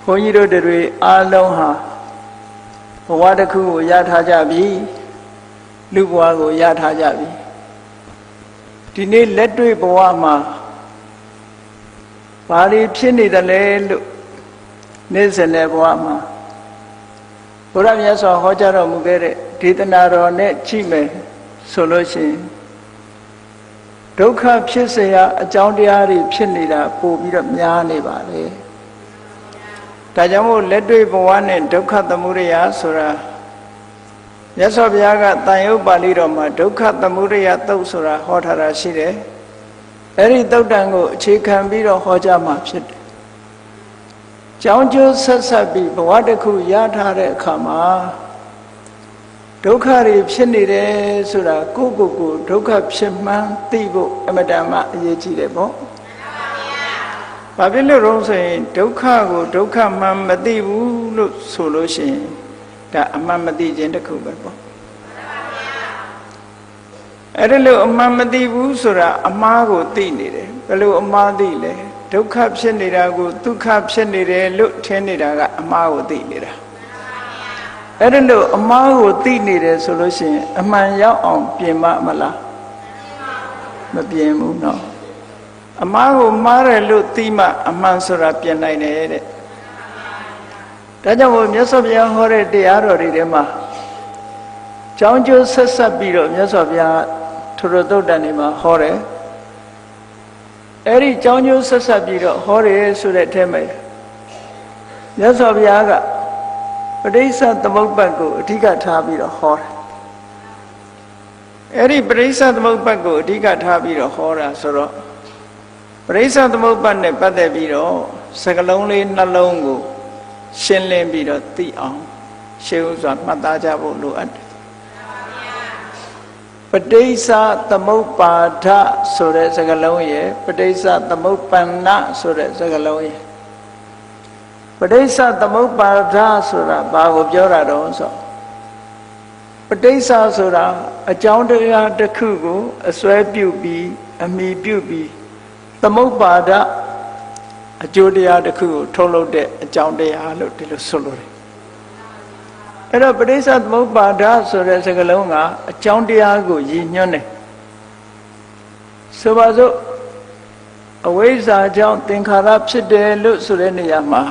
ဘုန်းကြီးတို့တွေအားလုံးဟာဘဝတစ်ခုကိုရထားကြပြီလူဘဝကိုရထားကြပြီဒီနေ့လက်တွေ့ဘဝမှာဘာတွေဖြစ်နေတယ်လဲလို့နေ့စဉ်တဲ့ဘဝမှာဘုရားမြတ်စွာဟောကြားတော်မူခဲ့တဲ့ဒေသနာတော်နဲ့ကြည့်မယ်ဆိုလို့ရှိရင်ဒုက္ခဖြစ်เสียအကြောင်းတရားတွေဖြစ်နေတာပို့ပြီးတော့များနေပါလေဒါကြောင့်မို့လက်တွေ့ဘဝနဲ့ဒုက္ခသမုဒယဆိုတာမြတ်စွာဘုရားကတန်ရုပ်ပါဠိတော်မှာဒုက္ခသမုဒယသုတ်ဆိုတာဟောထားတာရှိတယ်အဲ့ဒီသုတ်တန်ကိုအခြေခံပြီးတော့ဟောကြားမှာဖြစ်တယ်ကြောင်းကျိုးဆက်ဆက်ပြီးဘဝတစ်ခုရထားတဲ့အခါမှာဒုက္ခတွေဖြစ်နေတယ်ဆိုတာကိုယ့်ကိုယ်ကိုဒုက္ခဖြစ်မှန်းသိဖို့အမတန်မှအရေးကြီးတယ်ပေါ့ဘာဖြစ်လို့တော့ဆိုရင်ဒုက္ခကိုဒုက္ခမှန်မသိဘူးလို့ဆိုလို့ရှိရင်ဒါအမှန်မသိခြင်းတစ်ခုပဲပေါ့အဲ့ဒါလို့အမှန်မသိဘူးဆိုတာအမှားကိုသိနေတယ်ဘယ်လိုအမှားသိလဲဒုက္ခဖြစ်နေတာကိုဒုက္ခဖြစ်နေတယ်လို့ထင်နေတာကအမှားကိုသိနေတာအဲ့ဒါလို့အမှားကိုသိနေတယ်ဆိုလို့ရှိရင်အမှန်ရောက်အောင်ပြင်မမလားမပြင်ဘူးเนาะအမှားကိုမှားတယ်လို့သိမှအမှန်ဆိုတာပြင်နိုင်တယ်တဲ့ဒါကြောင့်မို့မြတ်စွာဘုရားဟောတဲ့တရားတော်တွေထဲမှာကြောင်းကျိုးဆက်ဆက်ပြီးတော့မြတ်စွာဘုရားထိုသုတ်တန်တွေမှာဟောတယ်အဲ့ဒီကြောင်းကျိုးဆက်ဆက်ပြီးတော့ဟောတယ်ဆိုတဲ့အထက်မှာမြတ်စွာဘုရားကပဋိစ္စသမုပ္ပါဒ်ကိုအဓိကထားပြီးတော့ဟောတယ်အဲ့ဒီပဋိစ္စသမုပ္ပါဒ်ကိုအဓိကထားပြီးတော့ဟောတာဆိုတော့ပဋိစ္စသမုပ္ပါဒ်နဲ့ပတ်သက်ပြီးတော့စကားလုံးလေးနှလုံးကိုရှင်းလင်းပြီးတော့သိအောင်ရှင်းဥစွာမှတ်သားကြဖို့လိုအပ်တယ်ပဋိစ္စသမုပ္ပါဒဆိုတဲ့စကားလုံးရဲ့ပဋိစ္စသမုပ္ပန္နဆိုတဲ့စကားလုံးရဲ့ပဋိစ္စသမုပ္ပါဒဆိုတာဘာကိုပြောတာတော့ဆိုပဋိစ္စဆိုတာအကြောင်းတရားတစ်ခုကိုအစွဲပြုပြီးအမိပြုပြီးသမုပ္ပါဒအကျိုးတရားတစ်ခုကိုထုတ်လုပ်တဲ့အကြောင်းတရားလို့ဒီလိုဆိုလို့တယ်အဲ့တော့ပဋိစ္စသမုပ္ပါဒဆိုတဲ့စကားလုံးကအကြောင်းတရားကိုရည်ညွှန်းတယ်ဆိုပါစို့အဝိဇ္ဇာကြောင့်သင်္ခါရဖြစ်တယ်လို့ဆိုတဲ့နေရာမှာ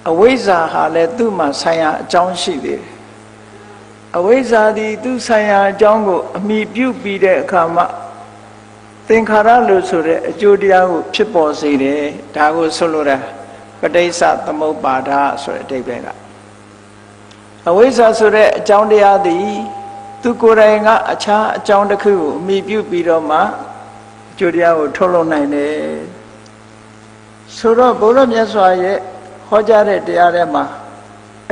အဝိဇ္ဇာဟာလည်းသူ့မှာဆိုင်ရာအကြောင်းရှိသေးတယ်အဝိဇ္ဇာသည်သူ့ဆိုင်ရာအကြောင်းကိုအမိပြုပြီးတဲ့အခါမှာသင်္ခါရလို့ဆိုတဲ့အကျိုးတရားကိုဖြစ်ပေါ်စေတယ်ဒါကိုဆိုလိုတာပဋိစ္စသမုပ္ပါဒဆိုတဲ့အဓိပ္ပာယ်ကအဝိဇ္ဇာဆိုတဲ့အကြောင်းတရားသည်သူကိုယ်တိုင်ကအခြားအကြောင်းတစ်ခုကိုအမိပြုပြီးတော့မှအကျိုးတရားကိုထုတ်လုပ်နိုင်တယ်ဆိုတော့ဘုရားမြတ်စွာရဲ့ဟောကြားတဲ့တရားထဲမှာ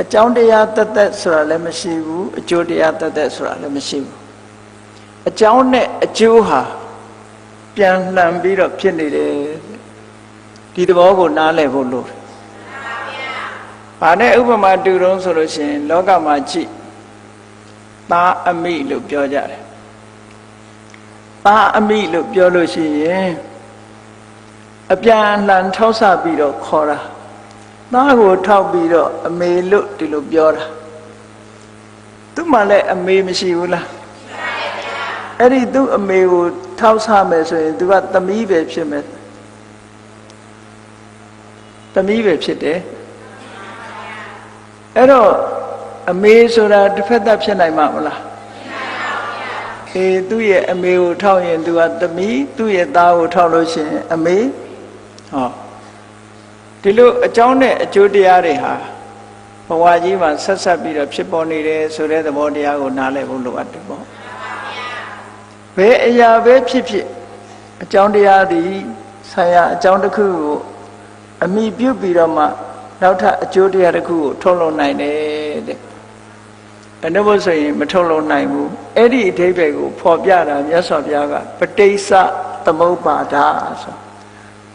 အကြောင်းတရားတသက်ဆိုတာလည်းမရှိဘူးအကျိုးတရားတသက်ဆိုတာလည်းမရှိဘူးအကြောင်းနဲ့အကျိုးဟာပြန်လှန်ပြီးတော့ဖြစ်နေတယ်ဒီသဘောကိုနားလည်ဖို့လိုတယ်။ဘာနဲ့ဥပမာတူတုံးဆိုလို့ရှိရင်လောကမှာကြည့်သားအမိလို့ပြောကြတယ်။သားအမိလို့ပြောလို့ရှိရင်အပြန်လှန်ထောက်ဆပြီးတော့ခေါ်တာသားကိုထောက်ပြီးတော့အမေလို့ဒီလိုပြောတာသူမှလည်းအမေမရှိဘူးလားအဲ့ဒီသူ့အမေကိုထောက်ဆမယ်ဆိုရင်သူကသမီးပဲဖြစ်မယ်သမီးပဲဖြစ်တယ်အဲ့တော့အမေဆိုတာတစ်ဖက်သက်ဖြစ်နိုင်မှာမလားအေးသူ့ရဲ့အမေကိုထောက်ရင်သူကသမီးသူ့ရဲ့သားကိုထောက်လို့ရှိရင်အမေဟောဒီလိုအကြောင်းနဲ့အကျိုးတရားတွေဟာဘဝကြီးမှာဆက်ဆက်ပြီးတော့ဖြစ်ပေါ်နေတယ်ဆိုတဲ့သဘောတရားကိုနားလည်ဖို့လိုအပ်တယ်ပေါ့ဘယ်အရာပဲဖြစ်ဖြစ်အကြောင်းတရားသည်ဆိုင်ရာအကြောင်းတစ်ခုကိုအမိပြုပြီးတော့မှနောက်ထပ်အကျိုးတရားတစ်ခုကိုထုတ်လုပ်နိုင်တယ်တဲ့အနုဘဆိုရင်မထုတ်လုပ်နိုင်ဘူးအဲ့ဒီအဓိပ္ပာယ်ကိုဖော်ပြတာမြတ်စွာဘုရားကပဋိစ္စသမုပ္ပါဒဆို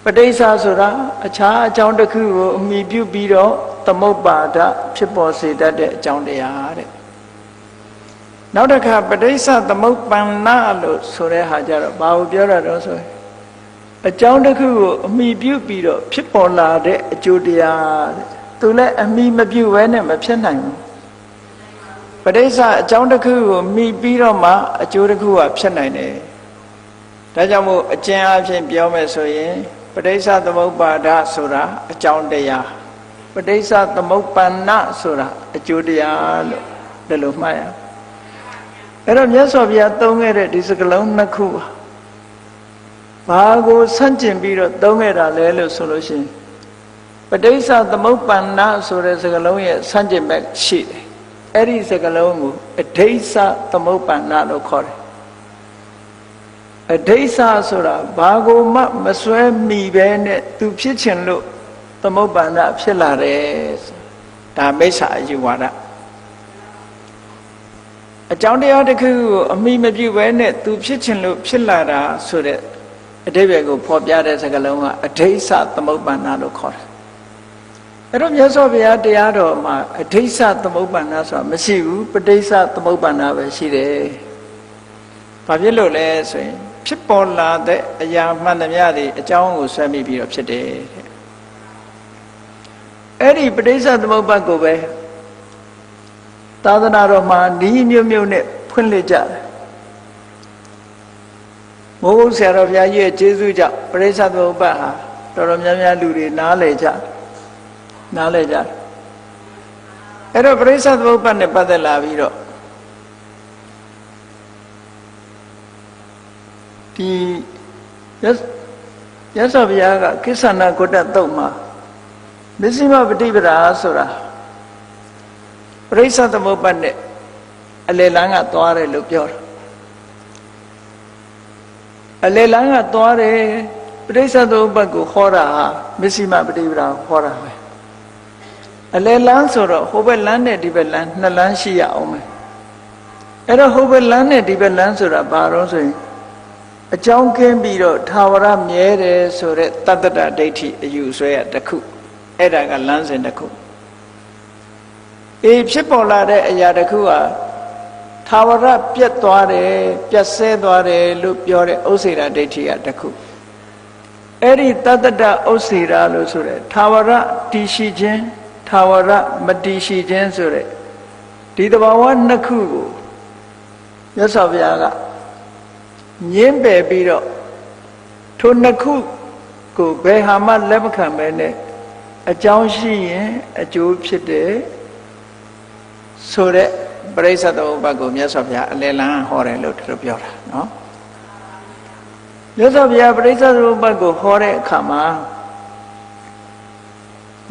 ပဋိစ္စဆိုတာအခြားအကြောင်းတစ်ခုကိုအမိပြုပြီးတော့သမုပ္ပါဒဖြစ်ပေါ်စေတတ်တဲ့အကြောင်းတရားတဲ့နောက်တစ်ခါပဋိစ္စသမုပ္ပန္နလို့ဆိုတဲ့ဟာကြတော့ဘာကိုပြောတာတော့ဆို အကြောင်းတစ်ခုကိုအမိပြုပြီးတော့ဖြစ်ပေါ်လာတဲ့အကျိုးတရားတဲ့သူလည်းအမိမပြုဘဲနဲ့မဖြစ်နိုင်ဘူးပဋိစ္စအကြောင်းတစ်ခုကိုမိပြီးတော့မှအကျိုးတစ်ခုကဖြစ်နိုင်တယ်ဒါကြောင့်မို့အကျဉ်းအဖြစ်ပြောမယ်ဆိုရင်ပဋိစ္စသမုပ္ပါဒဆိုတာအကြောင်းတရားပဋိစ္စသမုပ္ပန္နဆိုတာအကျိုးတရားလို့ဒီလိုမှတ်ရအဲ့တော့မြတ်စွာဘုရားသုံးခဲ့တဲ့ဒီစကားလုံးနှစ်ခုဘာကိုဆန့်ကျင်ပြီးတော့သုံးခဲ့တာလဲလို့ဆိုလို့ရှိရင်ပဋိစ္စသမုပ္ပန္နဆိုတဲ့စကားလုံးရဲ့ဆန့်ကျင်ဘက်ရှိတယ်အဲ့ဒီစကားလုံးကိုအဋိစ္စသမုပ္ပန္နလို့ခေါ်တယ်အဋိစ္စဆိုတာဘာကိုမှမစွဲမိပဲနဲ့သူဖြစ်ခြင်းလို့သမုပ္ပန္နဖြစ်လာတယ်ဒါမိစ္ဆာအယူဝါဒအကြောင်းတရားတစ်ခုကိုအမိမပြုဘဲနဲ့သူဖြစ်ခြင်းလို့ဖြစ်လာတာဆိုတဲ့အဓိပ္ပာယ်ကိုဖော်ပြတဲ့စကားလုံးကအဋိစ္စသမုပ္ပန္နလို့ခေါ်တယ်အဲ့တော့မြတ်စွာဘုရားတရားတော်မှာအဋိစ္စသမုပ္ပန္နဆိုတာမရှိဘူးပဋိစ္စသမုပ္ပန္နပဲရှိတယ်ဘာဖြစ်လို့လဲဆိုရင်ဖြစ်ပေါ်လာတဲ့အရာမှန်သမျှတွေအကြောင်းကိုဆွဲမိပြီးတော့ဖြစ်တယ်တဲ့အဲ့ဒီပဋိစ္စသမုပ္ပါဒ်ကိုပဲသာသနာတော်မှာဤမျိုးမျိုးနဲ့ဖွင့်လှစ်ကြတယ်မိုးဘုဆရာတော်ဘုရားကြီးရဲ့ကျေးဇူးကြောင့်ပဋိစ္စသမုပ္ပါဒ်ဟာတော်တော်များများလူတွေနားလည်ကြတယ်အဲ့တော့ပဋိစ္စသမုပ္ပါဒ်နဲ့ပတ်သက်လာပြီးတော့ဒီရသော်ဘုရားကကိစ္ဆနာဂုတ္တသုတ်မှာမစ္စည်းမပฏิပဒါဆိုတာပရိစ္ဆသမုပ္ပါဒ်နဲ့အလယ်လန်းကသွားတယ်လို့ပြောတာအလယ်လန်းကသွားတယ်ပရိစ္ဆသမုပ္ပါဒ်ကိုခေါ်တာဟာမစ္စည်းမပฏิပဒါကိုခေါ်တာပဲအလယ်လန်းဆိုတော့ဟိုဘက်လန်းနဲ့ဒီဘက်လန်းနှစ်လန်းရှိရအောင်မယ်အဲ့တော့ဟိုဘက်လန်းနဲ့ဒီဘက်လန်းဆိုတာဘာလို့ဆိုရင်အကြောင်းကင်းပြီးတော့ထာဝရမြဲတယ်ဆိုတဲ့တတ္တဒိဋ္ဌိအယူဆွဲရတစ်ခုအဲ့ဒါကလမ်းစဉ်တစ်ခုဖြစ်ပေါ်လာတဲ့အရာတစ်ခုဟာထာဝရပြတ်သွားတယ်ပြတ်ဆဲသွားတယ်လို့ပြောတဲ့ဥစ္စေရာဒိဋ္ဌိကတစ်ခုအဲ့ဒီတတ္တဒဥစ္စေရာလို့ဆိုတဲ့ထာဝရတည်ရှိခြင်းထာဝရမတည်ရှိခြင်းဆိုတဲ့ဒီတဘာဝနှစ်ခုကိုမြတ်စွာဘုရားကညင်းပယ်ပြီးတော့ထိုနှစ်ခုကိုဘယ်ဟာမှလက်မခံပဲနဲ့အကြောင်းရှိရင်အကျိုးဖြစ်တယ်ဆိုတဲ့ပရိစ္ဆသမုပ္ပါဒ်ကိုမြတ်စွာဘုရားအလယ်လန်းဟောတယ်လို့သူပြောတာနော်မြတ်စွာဘုရားပရိစ္ဆသမုပ္ပါဒ်ကိုဟောတဲ့အခါမှာ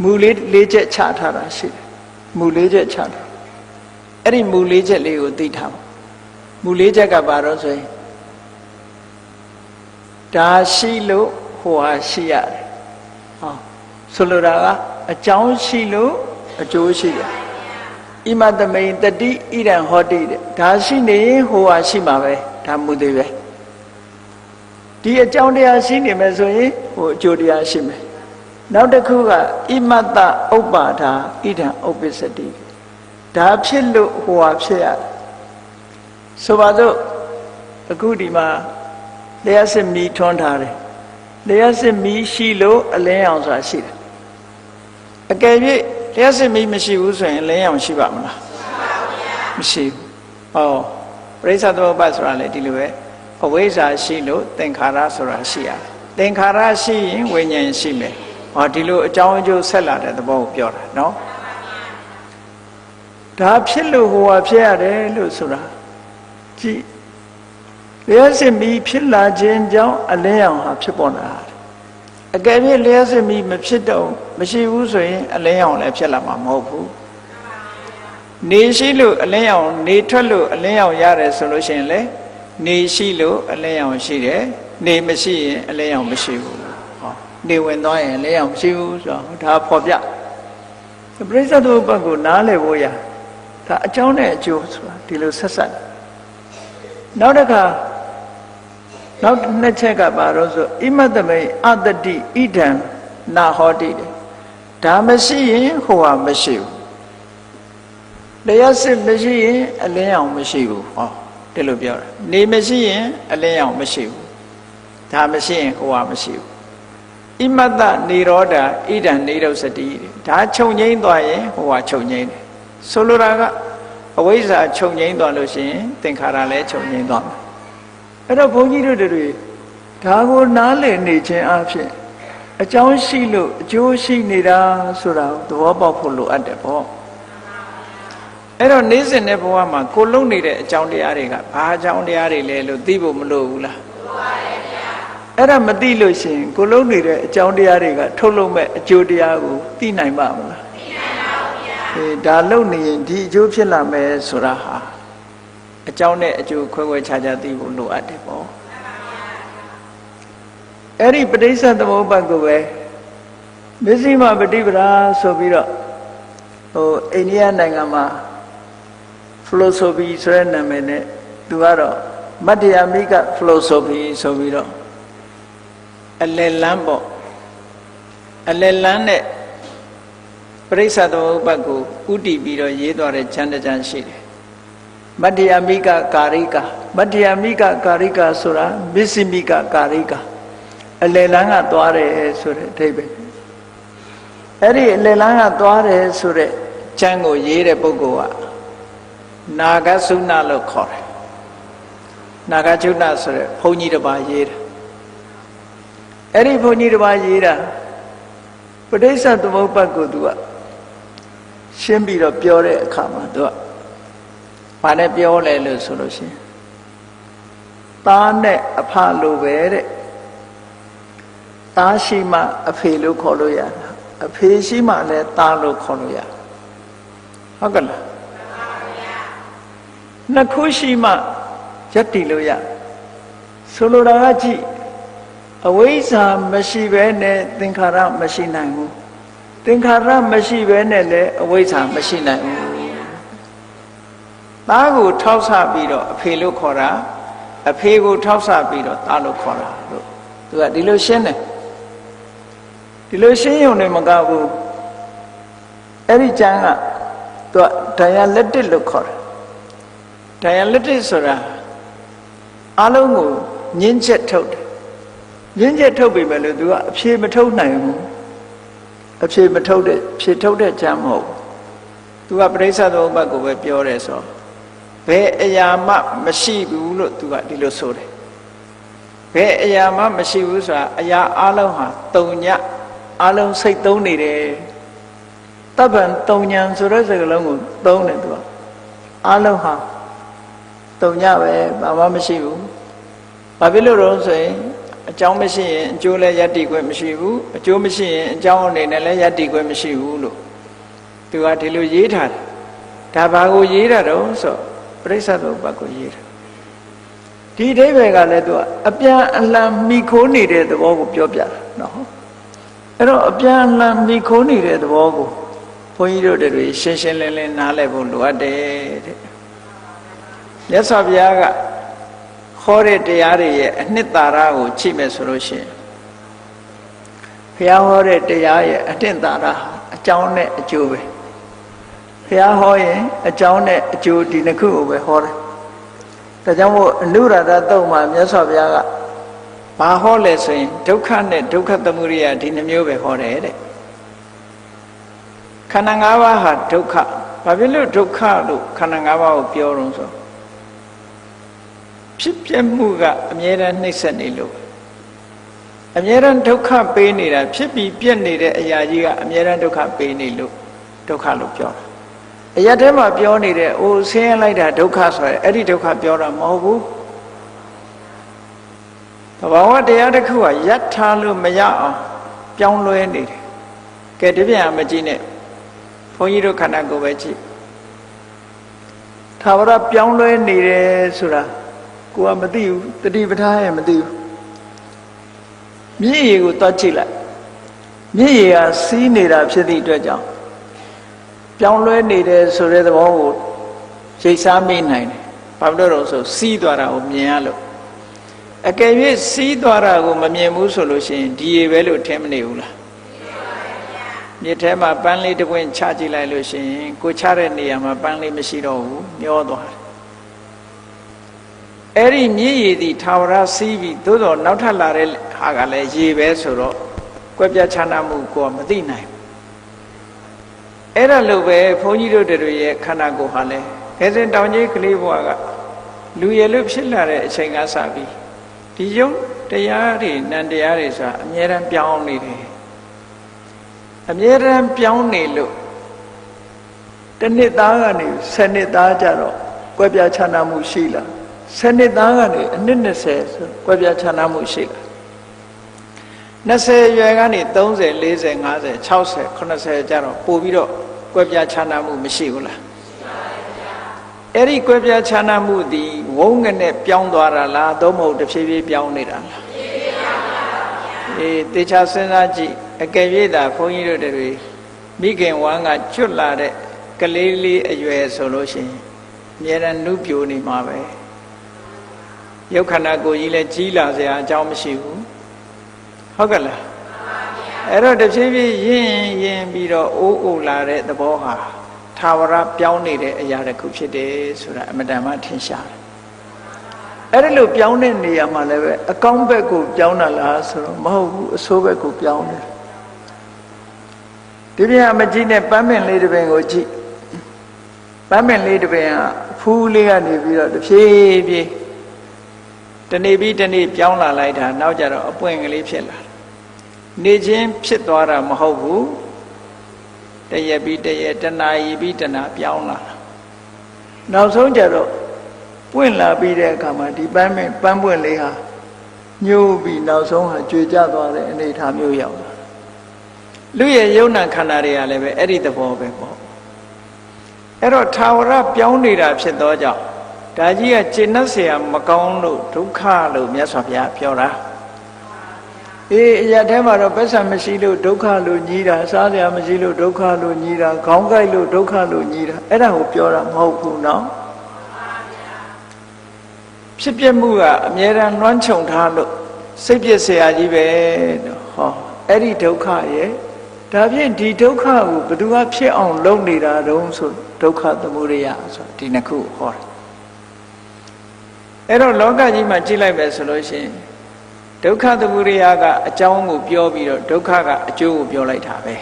မူလေးချက်ချထားတာရှိတယ်မူလေးချက်ချတာအဲ့ဒီမူလေးချက်လေးကိုသိထားပါမူလေးချက်ကဘာလို့ဆိုရင်ဒါရှိလို့ဟိုဟာရှိရတယ်ဟောဆိုလိုတာကအကြောင်းရှိလို့အကျိုးရှိတယ်ဣမတမိန်တတိဣရံဟောတိတဲ့ဒါရှိနေဟိုဟာရှိမှာပဲဒါမူသေးပဲဒီအကြောင်းတရားရှိနေမယ်ဆိုရင်ဟိုအကျိုးတရားရှိမယ်နောက်တစ်ခုကဣမတဥပ္ပါဒာဣဒံဥပ္ပစ္စတိဒါဖြစ်လို့ဟိုဟာဖြစ်ရတယ်ဆိုပါစို့အခုဒီမှာလျှက်စစ်မီးထွန်းထားတယ်လျှက်စစ်မီးရှိလို့အလင်းအောင်ဆိုတာရှိတယ်အကယ်၍လျှက်စစ်မီးမရှိဘူးဆိုရင်အလင်းအောင်ရှိပါမလားမရှိဘူးဟောပရိစ္ဆသမုပ္ပါဒ်ဆိုတာလေဒီလိုပဲအဝိဇ္ဇာရှိလို့သင်္ခါရဆိုတာရှိရတယ်သင်္ခါရရှိရင်ဝိညာဉ်ရှိမယ်ဟောဒီလိုအကြောင်းအကျိုးဆက်လာတဲ့သဘောကိုပြောတာနော်ဒါဖြစ်လို့ဟိုဟာဖြစ်ရတယ်လို့ဆိုတာကြည့်လျှက်စစ်မီးဖြစ်လာခြင်းကြောင့်အလင်းရောင်ဟာဖြစ်ပေါ်လာတယ်အကယ်၍လျှက်စစ်မီးမဖြစ်တော့မရှိဘူးဆိုရင်အလင်းရောင်လည်းဖြစ်လာမှာမဟုတ်ဘူးနေရှိလို့အလင်းရောင်နေထွက်လို့အလင်းရောင်ရတယ်ဆိုလို့ရှိရင်လေနေရှိလို့အလင်းရောင်ရှိတယ်နေမရှိရင်အလင်းရောင်မရှိဘူးဟောနေဝင်သွားရင်အလင်းရောင်မရှိဘူးဆိုတော့ဒါဖော်ပြပရိစ္ဆေသမုပ္ပါဒ်ကိုနားလည်ဖို့ရဒါအကြောင်းနဲ့အကျိုးဆိုတာဒီလိုဆက်ဆက်နောက်တစ်ခါနောက်နှစ်ချက်ကပါတော့ဆိုဣမတမိန်အတ္တိဣဒံနာဟောတိတယ်ဒါမရှိရင်ဟိုဟာမရှိဘူးလျှက်စစ်မရှိရင်အလင်းရောင်မရှိဘူးဟောဒီလိုပြောတာနေမရှိရင်အလင်းရောင်မရှိဘူးဒါ ဒါမရှိရင်ဟိုဟာမရှိဘူးဣမတ္တနိရောဓဣဒံနိရောဓစတိဒါချုပ်ငိမ့်သွားရင်ဟိုဟာချုပ်ငိမ့်တယ်ဆိုလိုတာကအဝိဇ္ဇာချုပ်ငိမ့်သွားလို့ရှိရင်သင်္ခါရလည်းချုပ်ငိမ့်သွားမယ်အဲ့တော့ဘုန်းကြီးတို့တွေဒါကိုနားလည်နေခြင်းအဖြစ်အကြောင်းရှိလို့အကျိုးရှိနေတာဆိုတာသဘောပေါက်ဖို့လိုအပ်တယ်ပေါ့အဲ့တော့နေ့စဉ်တဲ့ဘဝမှာကိုလုံနေတဲ့အကြောင်းတရားတွေကဘာအကြောင်းတရားတွေလဲလို့သိဖို့မလိုဘူးလားလိုပါတယ်ဗျာအဲ့ဒါမသိလို့ရှိရင်ကိုလုံနေတဲ့အကြောင်းတရားတွေကထုတ်လုပ်မဲ့အကျိုးတရားကိုသိနိုင်ပါမလားသိနိုင်ပါဘူးဗျာဒါလုံနေရင်ဒီအကျိုးဖြစ်လာမယ်ဆိုတာဟာအကြောင်းနဲ့အကျိုးခွဲခွဲခြားခြားသိဖို့လိုအပ်တယ်ပေါ့အဲ့ဒီပဋိစ္စသမုပ္ပါဒ်ကိုပဲမစ္စည်းမပฏิပဒါဆိုပြီးတော့အိန္ဒိယနိုင်ငံမှာ philosophy ဆိုတဲ့နာမည်နဲ့သူကတော့မတ္တယာမိက philosophy ဆိုပြီးတော့အလယ်လန်းပေါ့အလယ်လန်းနဲ့ပဋိစ္စသမုပ္ပါဒ်ကိုဥတည်ပြီးတော့ရေးသွားတဲ့ကျမ်းတစ်ကျမ်းရှိတယ်မတ္တယာမိကကာရိကမတ္တယာမိကကာရိကဆိုတာမစ္စည်းမိကကာရိကအလယ်လန်းကသွားတယ်ဆိုတဲ့အဓိပ္ပာယ်အဲ့ဒီအလယ်လန်းကသွားတယ်ဆိုတဲ့ကျမ်းကိုရေးတဲ့ပုဂ္ဂိုလ်ကနာဂသုဏလို့ခေါ်တယ်နာဂသုဏဆိုတဲ့ဘုန်းကြီးတစ်ပါးရေးတာအဲ့ဒီဘုန်းကြီးတစ်ပါးရေးတာပဋိစ္စသမုပ္ပါဒ်ကိုသူကရှင်းပြီးတော့ပြောတဲ့အခါမှာသူကဘာနဲ့ပြောလဲလို့ဆိုလို့ရှိရင်သားနဲ့အဖလိုပဲတဲ့သားရှိမှအဖေလို့ခေါ်လို့ရတာအဖေရှိမှလည်းသားလို့ခေါ်လို့ရဟုတ်ကလားနှစ်ခုရှိမှယက်တည်လို့ရဆိုလိုတာကကြည့်အဝိဇ္ဇာမရှိဘဲနဲ့သင်္ခါရမရှိနိုင်ဘူးသင်္ခါရမရှိဘဲနဲ့လည်းအဝိဇ္ဇာမရှိနိုင်ဘူးသားကိုထောက်ဆပြီးတော့အဖေလို့ခေါ်တာအဖေကိုထောက်ဆပြီးတော့သားလို့ခေါ်တာလို့သူကဒီလိုရှင်းတယ်ဒီလိုရှင်းရုံနဲ့မကဘူးအဲ့ဒီကျမ်းကသူက dialectic လို့ခေါ်တယ် dialectic ဆိုတာအလုံးကိုညှင်းချက်ထုတ်တယ်ညှင်းချက်ထုတ်ပြီပဲလို့သူကအဖြေမထုတ်နိုင်ဘူးအဖြေမထုတ်တဲ့ဖြေထုတ်တဲ့ကျမ်းမဟုတ်ဘူးသူကပဋိစ္စသမုပ္ပါဒ်ကိုပဲပြောတယ်ဆိုဘယ်အရာမှမရှိဘူးလို့သူကဒီလိုဆိုတယ်ဘယ်အရာမှမရှိဘူးဆိုတာအရာအလုံးဟာတုံညအလုံးစိတ်သုံးနေတယ်တပ္ပံတုံညံဆိုတဲ့စကားလုံးကိုသုံးတယ်သူကအလုံးဟာတုံညပဲဘာမှမရှိဘူးဘာဖြစ်လို့တော့ဆိုရင်အကြောင်းမရှိရင်အကျိုးလည်းယက်တည်ခွင့်မရှိဘူးအကျိုးမရှိရင်အကြောင်းအနေနဲ့လည်းယက်တည်ခွင့်မရှိဘူးလို့သူကဒီလိုရေးထားတယ်ဒါဘာကိုရေးတာတော့ဆိုပရိစ္ဆေသမုပ္ပါဒ်ကိုရေးတာဒီအဓိပ္ပာယ်ကလည်းသူကအပြန်အလှန်မိခိုးနေတဲ့သဘောကိုပြောပြတာနော်အဲ့တော့အပြန်အလှန်မိခိုးနေတဲ့သဘောကိုဘုန်းကြီးတို့တွေရှင်းရှင်းလင်းလင်းနားလည်ဖို့လိုအပ်တယ်တဲ့မြတ်စွာဘုရားကခေါ်တဲ့တရားတွေရဲ့အနှစ်သာရကိုကြည့်မယ်ဆိုလို့ရှိရင်ဘုရားဟောတဲ့တရားရဲ့အနှစ်သာရအကြောင်းနဲ့အကျိုးပဲဘုရားဟောရင်အကြောင်းနဲ့အကျိုးဒီနှစ်ခုကိုပဲဟောတယ်ဒါကြောင့်မို့အနုရဒသုတ်မှာမြတ်စွာဘုရားကဘာဟောလဲဆိုရင်ဒုက္ခနဲ့ဒုက္ခသမုဒယဒီနှမျိုးပဲဟောတယ်တဲ့ခန္ဓာ၅ပါးဟာဒုက္ခဘာဖြစ်လို့ဒုက္ခလို့ခန္ဓာ၅ပါးကိုပြောတော့ဆိုဖြစ်ပြမှုကအမြဲတမ်းနှိမ့်ဆက်နေလို့အမြဲတမ်းဒုက္ခပေးနေတာဖြစ်ပြီးပြက်နေတဲ့အရာကြီးကအမြဲတမ်းဒုက္ခပေးနေလို့ဒုက္ခလို့ပြောတာအရာထဲမှာပြောနေတဲ့အိုးဆင်းရဲလိုက်တာဒုက္ခဆိုရယ်အဲ့ဒီဒုက္ခပြောတာမဟုတ်ဘူးသဘာဝတရားတစ်ခုကယက်ထားလို့မရအောင်ပြောင်းလဲနေတယ်ကဲဒီပြန်မကြည့်နဲ့ဘုန်းကြီးတို့ခန္ဓာကိုယ်ပဲကြည့်သာဝရပြောင်းလဲနေတယ်ဆိုတာကိုကမသိဘူးတတိပဋ္ဌာန်းရဲ့မသိဘူးမြည်ရည်ကိုတွက်ကြည့်လိုက်မြည်ရည်ကစီးနေတာဖြစ်သည့်အတွက်ကြောင့်ပြောင်းလဲနေတယ်ဆိုတဲ့သဘောကိုရိပ်စားမိနိုင်တယ်ဘာလို့လဲဆိုစီးသွားတာကိုမြင်ရလို့အကယ်၍စီးသွားတာကိုမမြင်ဘူးဆိုလို့ရှိရင်ဒီရည်ပဲလို့ထင်မနေဘူးလားမြစ်ထဲမှာပန်းလေးတစ်ပွင့်ချကြည့်လိုက်လို့ရှိရင်ကိုချတဲ့နေရာမှာပန်းလေးမရှိတော့ဘူးမျောသွားတယ် အဲ့ဒီမြည်ရည်ဒီထာဝရစီးပြီးသို့တော့နောက်ထပ်လာတဲ့ဟာကလည်းရေပဲဆိုတော့ကွက်ပြားခြားနာမှုကိုမသိနိုင်အဲ့ဒါလို့ပဲဘုန်းကြီးတို့တွေရဲ့ခန္ဓာကိုယ်ဟာလဲခဲစင်တောင်ကြီးကလေးဘဝကလူရည်လို့ဖြစ်လာတဲ့အချိန်ကစပြီးဒီယုတ်တရားတွေနံတရားတွေဆိုတာအမြဲတမ်းပြောင်းနေတယ်အမြဲတမ်းပြောင်းနေလို့တစ်နှစ်သားကနေ10နှစ်သားကြတော့ကွက်ပြားခြားနာမှုရှိလာ10နှစ်သားကနေအနှစ်20ဆိုကွက်ပြားခြားနာမှုရှိလာ20ရွယ်ကနေ30 40 50 60 80ကြတော့ပို့ပြီးတော့ကွက်ပြားခြားနာမှုမရှိဘူးလားအဲ့ဒီကွက်ပြားခြားနာမှုဒီဝုန်းငနဲ့ပြောင်းသွားတာလားသို့မဟုတ်တဖြည်းဖြည်းပြောင်းနေတာလားတေချာစဉ်းစားကြည့်အကယ်၍သာဘုန်းကြီးတို့တွေမိခင်ဝမ်းကကျွတ်လာတဲ့ကလေးလေးအရွယ်ဆိုလို့ရှိရင်အမြဲတမ်းနုပြိုနေမှာပဲရုပ်ခန္ဓာကိုယ်ကြီးလည်းကြီးလာစရာအကြောင်းမရှိဘူးဟုတ်ကဲ့လားအဲ့တော့တဖြည်းဖြည်းရင်ပြီးတော့အိုးလာတဲ့သဘောဟာထာဝရပြောင်းနေတဲ့အရာတစ်ခုဖြစ်တယ်ဆိုတာအမတန်မှထင်ရှားတယ်အဲ့ဒါလို့ပြောင်းတဲ့နေရာမှာလည်းပဲအကောင်းဘက်ကိုပြောင်းတာလားဆိုတော့မဟုတ်ဘူးအဆိုးဘက်ကိုပြောင်းတယ်ဒီပြန်မကြည့်နဲ့ပန်းပင်လေးတစ်ပင်ကိုကြည့်ပန်းပင်လေးတစ်ပင်ကဖူးလေးကနေပြီးတော့တဖြည်းဖြည်းတနေ့ပြီးတနေ့ပြောင်းလာလိုက်တာနောက်ကြတော့အပွင့်ကလေးဖြစ်လာနေချင်းဖြစ်သွားတာမဟုတ်ဘူးတရက်ပြီးတရက်တနာရီပြီးတနာပြောင်းလာနောက်ဆုံးကြတော့ပွင့်လာပြီးတဲ့အခါမှာဒီပန်းပွင့်လေးဟာညှိုးပြီးနောက်ဆုံးဟာကြွေကျသွားတဲ့အနေအထားမျိုးရောက်လာလူရဲ့ယုံနာခန္ဓာတွေကလည်းပဲအဲ့ဒီသဘောပဲပေါ့အဲ့တော့ထာဝရပြောင်းနေတာဖြစ်သောကြောင့်ဒါကြီးကကျင့်납เสียမကောင်းလို့ဒုက္ခလို့မြတ်စွာဘုရားပြောတာအရာထဲမှာတော့ပက်ဆံမရှိလို့ဒုက္ခလို့ညီးတာစားစရာမရှိလို့ဒုက္ခလို့ညီးတာခေါင်းကိုက်လို့ဒုက္ခလို့ညီးတာအဲ့ဒါကိုပြောတာမဟုတ်ဘူးနော်ဖြစ်ပြမှုကအမြဲတမ်းလွှမ်းခြုံထားလို့စိတ်ပြည့်စရာကြီးပဲဟောအဲ့ဒီဒုက္ခရဲ့ဒါဖြင့်ဒီဒုက္ခကိုဘယ်သူကဖြစ်အောင်လုပ်နေတာတုံးဆိုဒုက္ခသမုဒယဆိုဒီနှစ်ခုဟောတာအဲ့တော့လောကကြီးမှာကြည့်လိုက်မယ်ဆိုလို့ရှိရင်ဒုက္ခသမုဒယကအကြောင်းကိုပြောပြီးတော့ဒုက္ခကအကျိုးကိုပြောလိုက်တာပဲ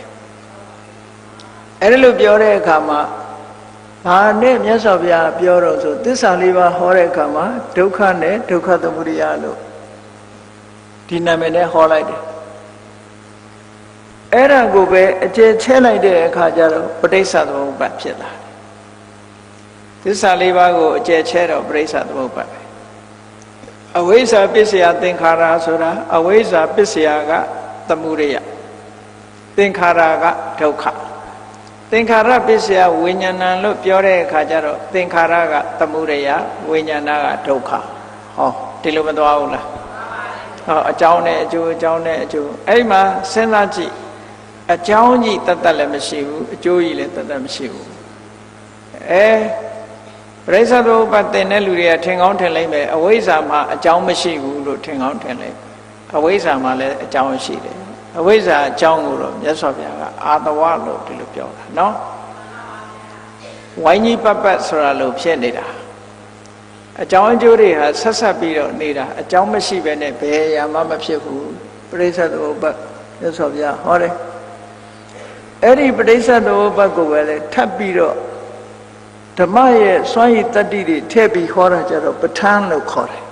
အဲ့ဒါလို့ပြောတဲ့အခါမှာဘာနဲ့မြတ်စွာဘုရားပြောတော့ဆိုသစ္စာလေးပါးဟောတဲ့အခါမှာဒုက္ခနဲ့ဒုက္ခသမုဒယလို့ဒီနာမည်နဲ့ဟောလိုက်တယ်အဲ့ဒါကိုပဲအကျယ်ချဲလိုက်တဲ့အခါကျတော့ပဋိစ္စသမုပ္ပါဒ်ဖြစ်လာတယ်သစ္စာလေးပါးကိုအကျယ်ချဲတော့ပဋိစ္စသမုပ္ပါဒ်ပဲအဝိဇ္ဇာပစ္စယသင်္ခါရဆိုတာအဝိဇ္ဇာပစ္စယကသမုဒယသင်္ခါရကဒုက္ခသင်္ခါရပစ္စယဝိညာဏလို့ပြောတဲ့အခါကျတော့သင်္ခါရကသမုဒယဝိညာဏကဒုက္ခဟောဒီလိုမသွားဘူးလားဟောအကြောင်းနဲ့အကျိုးအကြောင်းနဲ့အကျိုးအဲ့မှာစဉ်းစားကြည့်အကြောင်းကြီးတတ်လည်းမရှိဘူးအကျိုးကြီးလည်းတတ်မရှိဘူးပရိစ္ဆေသမုပ္ပါဒ်သင်တဲ့လူတွေကထင်ကောင်းထင်လိမ့်မယ်အဝိဇ္ဇာမှာအကြောင်းမရှိဘူးလို့ထင်ကောင်းထင်လိမ့်အဝိဇ္ဇာမှာလည်းအကြောင်းရှိတယ်အဝိဇ္ဇာအကြောင်းကိုတော့မြတ်စွာဘုရားကအာတဝလို့ဒီလိုပြောတာနော်ဝိုင်းကြီးပတ်ပတ်ဆိုတာလို့ဖြစ်နေတာအကြောင်းအကျိုးတွေဟာဆက်ဆက်ပြီးတော့နေတာအကြောင်းမရှိဘဲနဲ့ဘယ်အရာမှမဖြစ်ဘူးပရိစ္ဆေသမုပ္ပါဒ်မြတ်စွာဘုရားဟောတယ်အဲ့ဒီပရိစ္ဆေသမုပ္ပါဒ်ကိုပဲလေထပ်ပြီးတော့ဓမ္မရဲ့စွမ်းရည်တတ္တိတွေထည့်ပြီးဟောတာကြတော့ပဋ္ဌာန်းလို့ခေါ်တယ်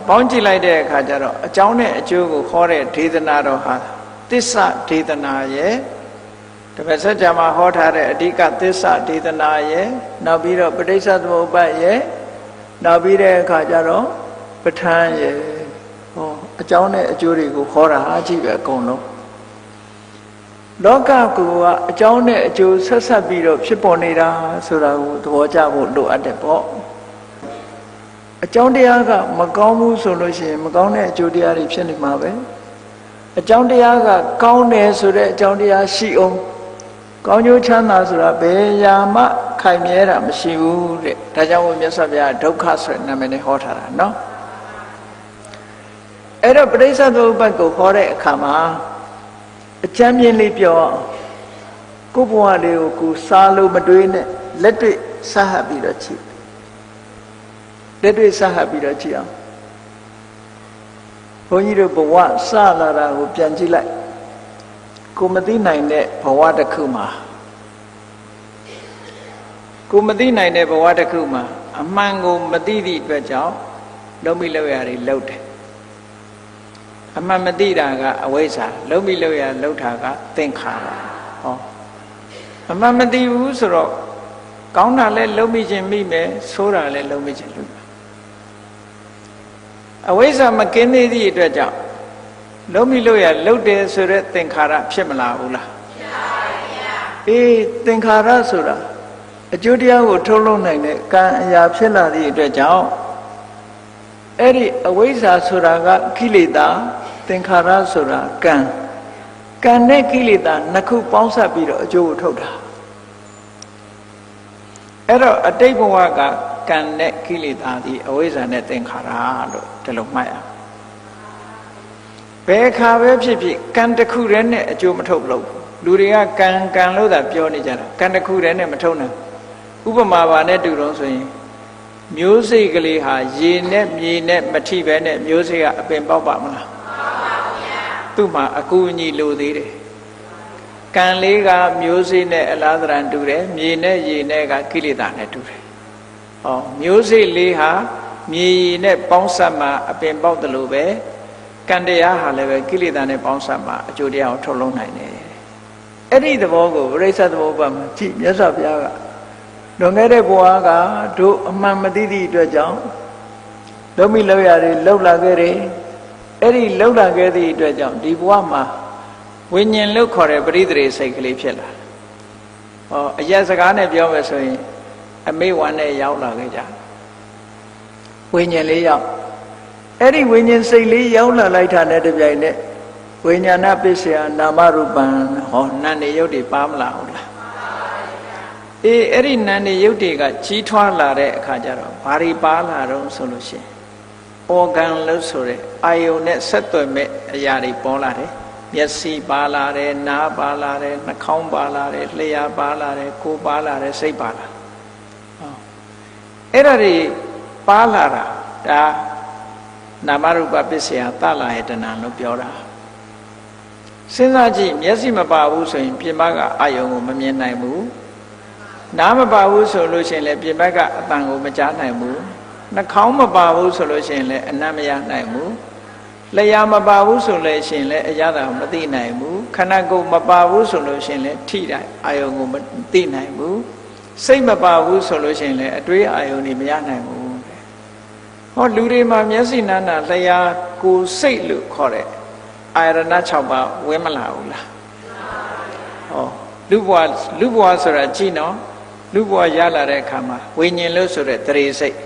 ပေါင်းကြည့်လိုက်တဲ့အခါကျတော့အကြောင်းနဲ့အကျိုးကိုခေါ်တဲ့ဒေသနာတော်ဟာသစ္စာဒေသနာရဲ့တပည့်ဆက်ကြမှာဟောထားတဲ့အဓိကသစ္စာဒေသနာရဲ့နောက်ပြီးတော့ပဋိစ္စသမုပ္ပါဒ်ရဲ့နောက်ပြီးတဲ့အခါကျတော့ပဋ္ဌာန်းရဲ့ဟောအကြောင်းနဲ့အကျိုးတွေကိုခေါ်တာအကြည့်ပဲအကုန်လုံးလောကကိုကအကြောင်းနဲ့အကျိုးဆက်ဆက်ပြီးတော့ဖြစ်ပေါ်နေတာဆိုတာကိုသဘောကျဖို့လိုအပ်တယ်ပေါ့အကြောင်းတရားကမကောင်းဘူးဆိုလို့ရှိရင်မကောင်းတဲ့အကျိုးတရားတွေဖြစ်နေမှာပဲအကြောင်းတရားကကောင်းတယ်ဆိုတဲ့အကြောင်းတရားရှိအောင်ကောင်းကျိုးချမ်းသာဆိုတာဘယ်ရာမှခိုင်မြဲတာမရှိဘူးတဲ့ဒါကြောင့်မြတ်စွာဘုရားဒုက္ခဆိုတဲ့နာမည်နဲ့ဟောထားတာနော်အဲ့တော့ပဋိစ္စသမုပ္ပါဒ်ကိုဟောတဲ့အခါမှာအကျမ်းပြင်းလေးပြောကိုယ့်ဘဝလေးကိုစားလို့မတွေးနဲ့လက်တွေ့စားဟပ်ပြီးတော့ကြည့် လက်တွေ့စဟပ်ပြီးတော့ကြည့်အောင်ဘုန်းကြီးတို့ဘဝစလာတာကိုပြန်ကြည့်လိုက်ကိုမသိနိုင်တဲ့ဘဝတစ်ခုမှာကိုမသိနိုင်တဲ့ဘဝတစ်ခုမှာအမှန်ကိုမသိသည့်အတွက်ကြောင့်လုံးမိလောက်ရတွေလှုပ်တယ်အမှန်မသိတာကအဝိဇ္ဇာလုံးမိလောက်ရလှုပ်တာကသင်္ခါရဟောအမှန်မသိဘူးဆိုတော့ကောင်းတာလည်းလုံးမိခြင်းမိမယ်ဆိုးတာလည်းလုံးမိခြင်းလုပ်မယ်အဝိဇ္ဇာမကင်းသေးသည့်အတွက်ကြောင့်လုံးမိလို့ရလှုပ်တယ်ဆိုတဲ့သင်္ခါရဖြစ်မလာဘူးလားဖြစ်ပါဗျာအေးသင်္ခါရဆိုတာအကျိုးတရားကိုထုတ်လုပ်နိုင်တဲ့ကံအရာဖြစ်လာသည့်အတွက်ကြောင့်အဲ့ဒီအဝိဇ္ဇာဆိုတာကကိလေသာသင်္ခါရဆိုတာကံနဲ့ကိလေသာနှစ်ခုပေါင်းစပ်ပြီးတော့အကျိုးကိုထုတ်တာအဲ့တော့အတိတ်ဘဝကကံနဲ့ကိလေသာဒီအဝိဇ္ဇာနဲ့သင်္ခါရလို့ဒီလိုမှတ်ရအောင်ဘယ်အခါပဲဖြစ်ဖြစ်ကံတစ်ခုတည်းနဲ့အကျိုးမထုတ်လို့လူတွေကကံလို့သာပြောနေကြတာကံတစ်ခုတည်းနဲ့မထုတ်နိုင်ဥပမာပါနဲ့တူတော့ဆိုရင်မျိုးစိတ်ကလေးဟာရေနဲ့မြေနဲ့မထိပဲနဲ့မျိုးစိတ်ကအပင်ပေါက်ပါမလားမပေါက်ပါဘူးဗျာသူ့မှာအကူအညီလိုသေးတယ်ကံလေးကမျိုးစိတ်နဲ့အလားတရံတူတယ်မြေနဲ့ရေနဲ့ကကိလေသာနဲ့တူတယ်ဟောမျိုးစိတ်လေးဟာမြေရေနဲ့ပေါင်းစပ်မှအပင်ပေါက်တယ်လို့ပဲကံတရားဟာလည်းပဲကိလေသာနဲ့ပေါင်းစပ်မှအကျိုးတရားကိုထုတ်လုပ်နိုင်တယ်အဲ့ဒီသဘောကိုပရိစ္ဆေသဘောပတ်မှာကြည့်မြတ်စွာဘုရားကလွန်ခဲ့တဲ့ဘဝကတို့အမှန်မသိသည့်အတွက်ကြောင့်လုံးမိလောက်ရတွေလှုပ်လာခဲ့တယ်အဲ့ဒီလှုပ်လာခဲ့သည့်အတွက်ကြောင့်ဒီဘဝမှာဝိညာဉ်လို့ခေါ်တဲ့ပရိသေစိတ်ကလေးဖြစ်လာဟောအရက်စကားနဲ့ပြောမယ်ဆိုရင်အမေဝါနဲ့ရောက်လာခဲ့ကြဝိညာဉ်လေးရောက်အဲ့ဒီဝိညာဉ်စိတ်လေးရောက်လာလိုက်တာနဲ့တပြိုင်နက်ဝိညာဏပစ္စယနာမရူပံဟောနာနေရုပ်တွေပါမလာဘူးလားအေးအဲ့ဒီနာနေရုပ်တွေကကြီးထွားလာတဲ့အခါကျတော့ဘာတွေပါလာတော့ဆိုလို့ရှိရင်အော်ဂန်လို့ဆိုတဲ့အာယုန်နဲ့ဆက်သွယ်မဲ့အရာတွေပေါ်လာတယ်မျက်စိပါလာတယ်နားပါလာတယ်နှာခေါင်းပါလာတယ်လျှာပါလာတယ်ကိုယ်ပါလာတယ်စိတ်ပါလာဟောအဲ့ဒါတွေပါလာတာဒါနာမရူပပစ္စယသလာယတနာလို့ပြောတာစဉ်းစားကြည့်မျက်စိမပါဘူးဆိုရင်ပြင်ပကအာယုံကိုမမြင်နိုင်ဘူးနားမပါဘူးဆိုလို့ရှိရင်လည်းပြင်ပကအတန်ကိုမကြားနိုင်ဘူးနှာခေါင်းမပါဘူးဆိုလို့ရှိရင်လည်းအနံ့မရနိုင်ဘူးလျှာမပါဘူးဆိုလို့ရှိရင်လည်းအရသာမသိနိုင်ဘူးခန္ဓာကိုယ်မပါဘူးဆိုလို့ရှိရင်လည်းထိတိုင်းအာယုံကိုမသိနိုင်ဘူးစိတ်မပါဘူးဆိုလို့ရှိရင်လည်းအတွေးအာယုံတွေမရနိုင်ဘူးဟောလူတွေမှာမျက်စိနာနာလျှာကိုယ်စိတ်လို့ခေါ်တဲ့အာရဏ6ပါးဝင်မလာဘူးလားဟောလူဘဝဆိုတာကြည့်နော်လူဘဝရလာတဲ့အခါမှာဝိညာဉ်လို့ဆိုတဲ့တရေစိတ်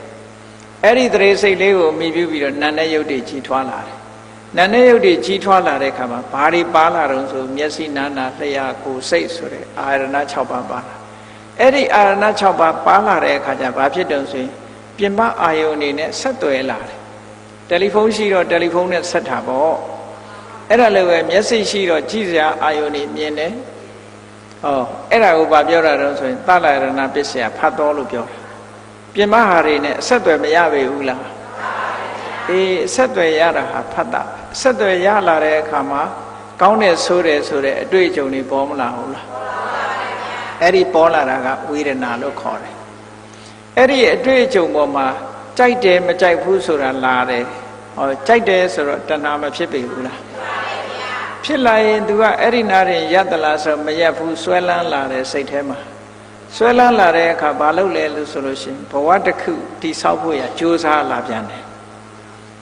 အဲ့ဒီတရေစိတ်လေးကိုအမိပြုပြီးတော့နာနဲ့ယုတ်တွေကြီးထွားလာတယ်နာနဲ့ယုတ်တွေကြီးထွားလာတဲ့အခါမှာဘာတွေပါလာတော့ဆိုမျက်စိနာနာလျှာကိုယ်စိတ်ဆိုတဲ့အာရဏ6ပါးပါလာအဲ့ဒီအာရဏ6ပါးပါလာတဲ့အခါကျဘာဖြစ်တုံဆိုရင်ပြင်ပအာယုန်အနေနဲ့ဆက်သွယ်လာတယ်တယ်လီဖုန်းရှိတော့တယ်လီဖုန်းနဲ့ဆက်တာပေါ့အဲ့ဒါလည်းပဲမျက်စိရှိတော့ကြည့်စရာအာယုန်နေမြင်တယ်ဟောအဲ့ဒါကိုဗာပြောတာတော့ဆိုရင်သလရဏပစ္စယဖတ်တော်လို့ပြောတယ်ပြင်ပဟာတွေနဲ့ဆက်သွယ်မရပေဘူးလားအေးဆက်သွယ်ရတာဟာဖတ်တာဆက်သွယ်ရလာတဲ့အခါမှာကောင်းတယ်ဆိုတယ်ဆိုတဲ့အတွေ့အကြုံတွေပေါ်မလာဘူးလားအဲ့ဒီပေါ်လာတာကဝေဒနာလို့ခေါ်တယ်အဲ့ဒီအတွေ့အကြုံပေါ်မှာကြိုက်တယ်မကြိုက်ဘူးဆိုတာလာတယ်ဟောကြိုက်တယ်ဆိုတော့တဏှာမဖြစ်ပေဘူးလားဖြစ်လာရင် तू ကအဲ့ဒီနားရင်ရပ်တလားဆိုမရပ်ဘူးဆွဲလန်းလာတဲ့စိတ်ထဲမှာဆွဲလန်းလာတဲ့အခါဘာလုပ်လဲလို့ဆိုလို့ရှိရင်ဘဝတစ်ခုတိဆောက်ဖို့ရကြိုးစားလာပြန်တယ်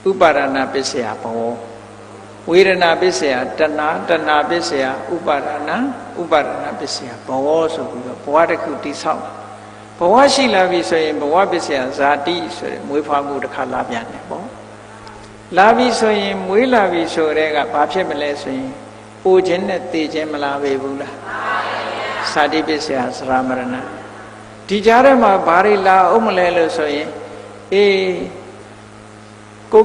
ဥပါဒနာပစ္စယဘဝဝေဒနာပစ္စယတဏှာတဏှာပစ္စယဥပါဒနာပစ္စယဘဝဆိုပြီးတော့ဘဝတစ်ခုတိဆောက်ဘဝရှိလာပြီဆိုရင်ဘဝပစ္စယဇာတိဆိုတဲ့မွေးဖွားမှုတစ်ခါလာပြန်တယ်ပေါ့လာပြီဆိုရင်မွေးလာပြီဆိုတဲ့ကဘာဖြစ်မလဲဆိုရင်အိုခြင်းနဲ့တေခြင်းမလာပေဘူးလားဇာတိပစ္စယသရမရဏဒီကြားထဲမှာဘာတွေလာအောင်မလဲလို့ဆိုရင်အေးကို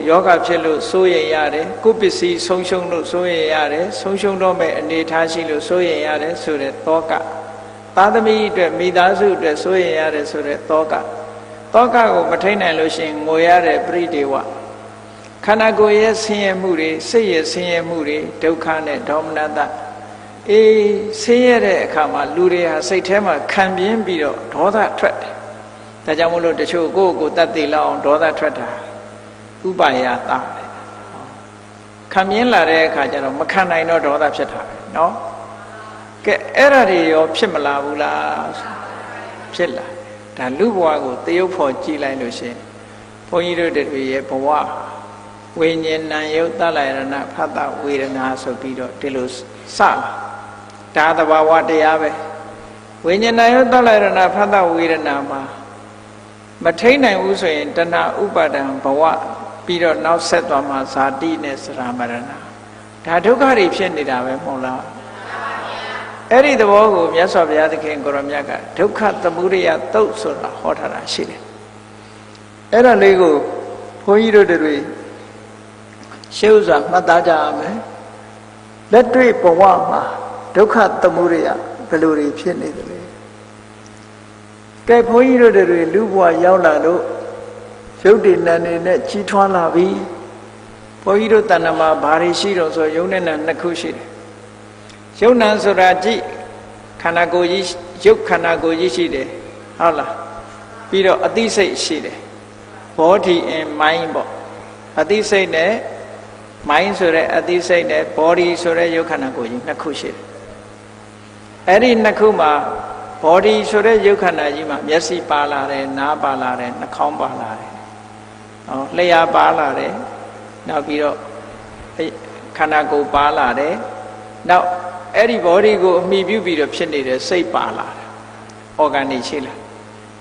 ယောဂဖြစ်လို့စိုးရိမ်ရတယ်ကိုပစ္စည်းဆုံးရှုံးလို့စိုးရိမ်ရတယ်ဆုံးရှုံးတော့မဲ့အနေထားရှိလို့စိုးရိမ်ရတယ်ဆိုတဲ့သောကသာသမီအတွက်မိသားစုအတွက်စိုးရိမ်ရတယ်ဆိုတဲ့သော တောကကိုမထိန်နိုင်လို့ရှိရင်ငိုရတဲ့ပရိဒေဝခန္ဓာကိုယ်ရဲ့ဆင်းရဲမှုတွေစိတ်ရဲ့ဆင်းရဲမှုတွေဒုက္ခနဲ့ဒေါမနတဆင်းရဲတဲ့အခါမှာလူတွေဟာစိတ်ထဲမှာခံပြင်းပြီးတော့ဒေါသထွက်တယ်ဒါကြောင့်မို့လို့တချို့ကိုယ့်ကိုယ်တတ်သိလောက်အောင်ဒေါသထွက်တာဥပါယတာခံပြင်းလာတဲ့အခါကျတော့မခံနိုင်တော့ဒေါသဖြစ်တာပဲเนาะကဲအဲ့ဒါတွေရောဖြစ်မလာဘူးလားဖြစ်လာဒါလူဘဝကိုတရုပ်ဖို့ကြည်လိုက်လို့ရှိရင်ဘုန်းကြီးတို့တွေရဲ့ဘဝဝိညာဉ်ဏယုတ်တလယရဏဖတ်တာဝေဒနာဆိုပြီးတော့ဒီလိုစလာဒါသဘာဝတရားပဲဝိညာဉ်ဏယုတ်တလယရဏဖတ်တာဝေဒနာမှာမထိန်နိုင်ဘူးဆိုရင်တဏှာဥပါဒံဘဝပြီးတော့နောက်ဆက်သွားမှာဇာတိနဲ့စရမရဏဒါဒုက္ခတွေဖြစ်နေတာပဲမဟုတ်လားအဲ့ဒီသဘောကိုမြတ်စွာဘုရားသခင်ကိုရမြတ်ကဒုက္ခသမုဒယသုတ်ဆိုတာဟောထားတာရှိတယ်အဲ့ဒါလေးကိုဘုန်းကြီးတို့တွေရှေးဥစွာမှတ်သားကြရမယ်လက်တွေ့ဘဝမှာဒုက္ခသမုဒယဘယ်လိုတွေဖြစ်နေသလဲကဲဘုန်းကြီးတို့တွေလူဘဝရောက်လာလို့ရုပ်တည်နာနေနဲ့ကြီးထွားလာပြီဘုန်းကြီးတို့တဏ္ဍမှာဘာတွေရှိတော့ဆိုရုပ်နဲ့နာနှစ်ခုရှိတယ်ရုပ်နာဆိုတာကြည့်ခန္ဓာကိုယ်ကြီးရုပ်ခန္ဓာကိုယ်ကြီးရှိတယ်ဟုတ်လားပြီးတော့အသိစိတ်ရှိတယ် body and mind ပေါ့အသိစိတ်နဲ့ mind ဆိုတဲ့အသိစိတ်နဲ့ body ဆိုတဲ့ရုပ်ခန္ဓာကိုယ်ကြီးနှစ်ခုရှိတယ်အဲ့ဒီနှစ်ခုမှာ body ဆိုတဲ့ရုပ်ခန္ဓာကြီးမှာမျက်စိပါလာတယ်နားပါလာတယ်နှာခေါင်းပါလာတယ်လျှာပါလာတယ်နောက်ပြီးတော့ခန္ဓာကိုယ်ပါလာတယ်နောက်အဲ့ဒီ body ကိုအမိပြုပြီးတော့ဖြစ်နေတဲ့စိတ်ပါလာတယ် organ တွေရှိလာ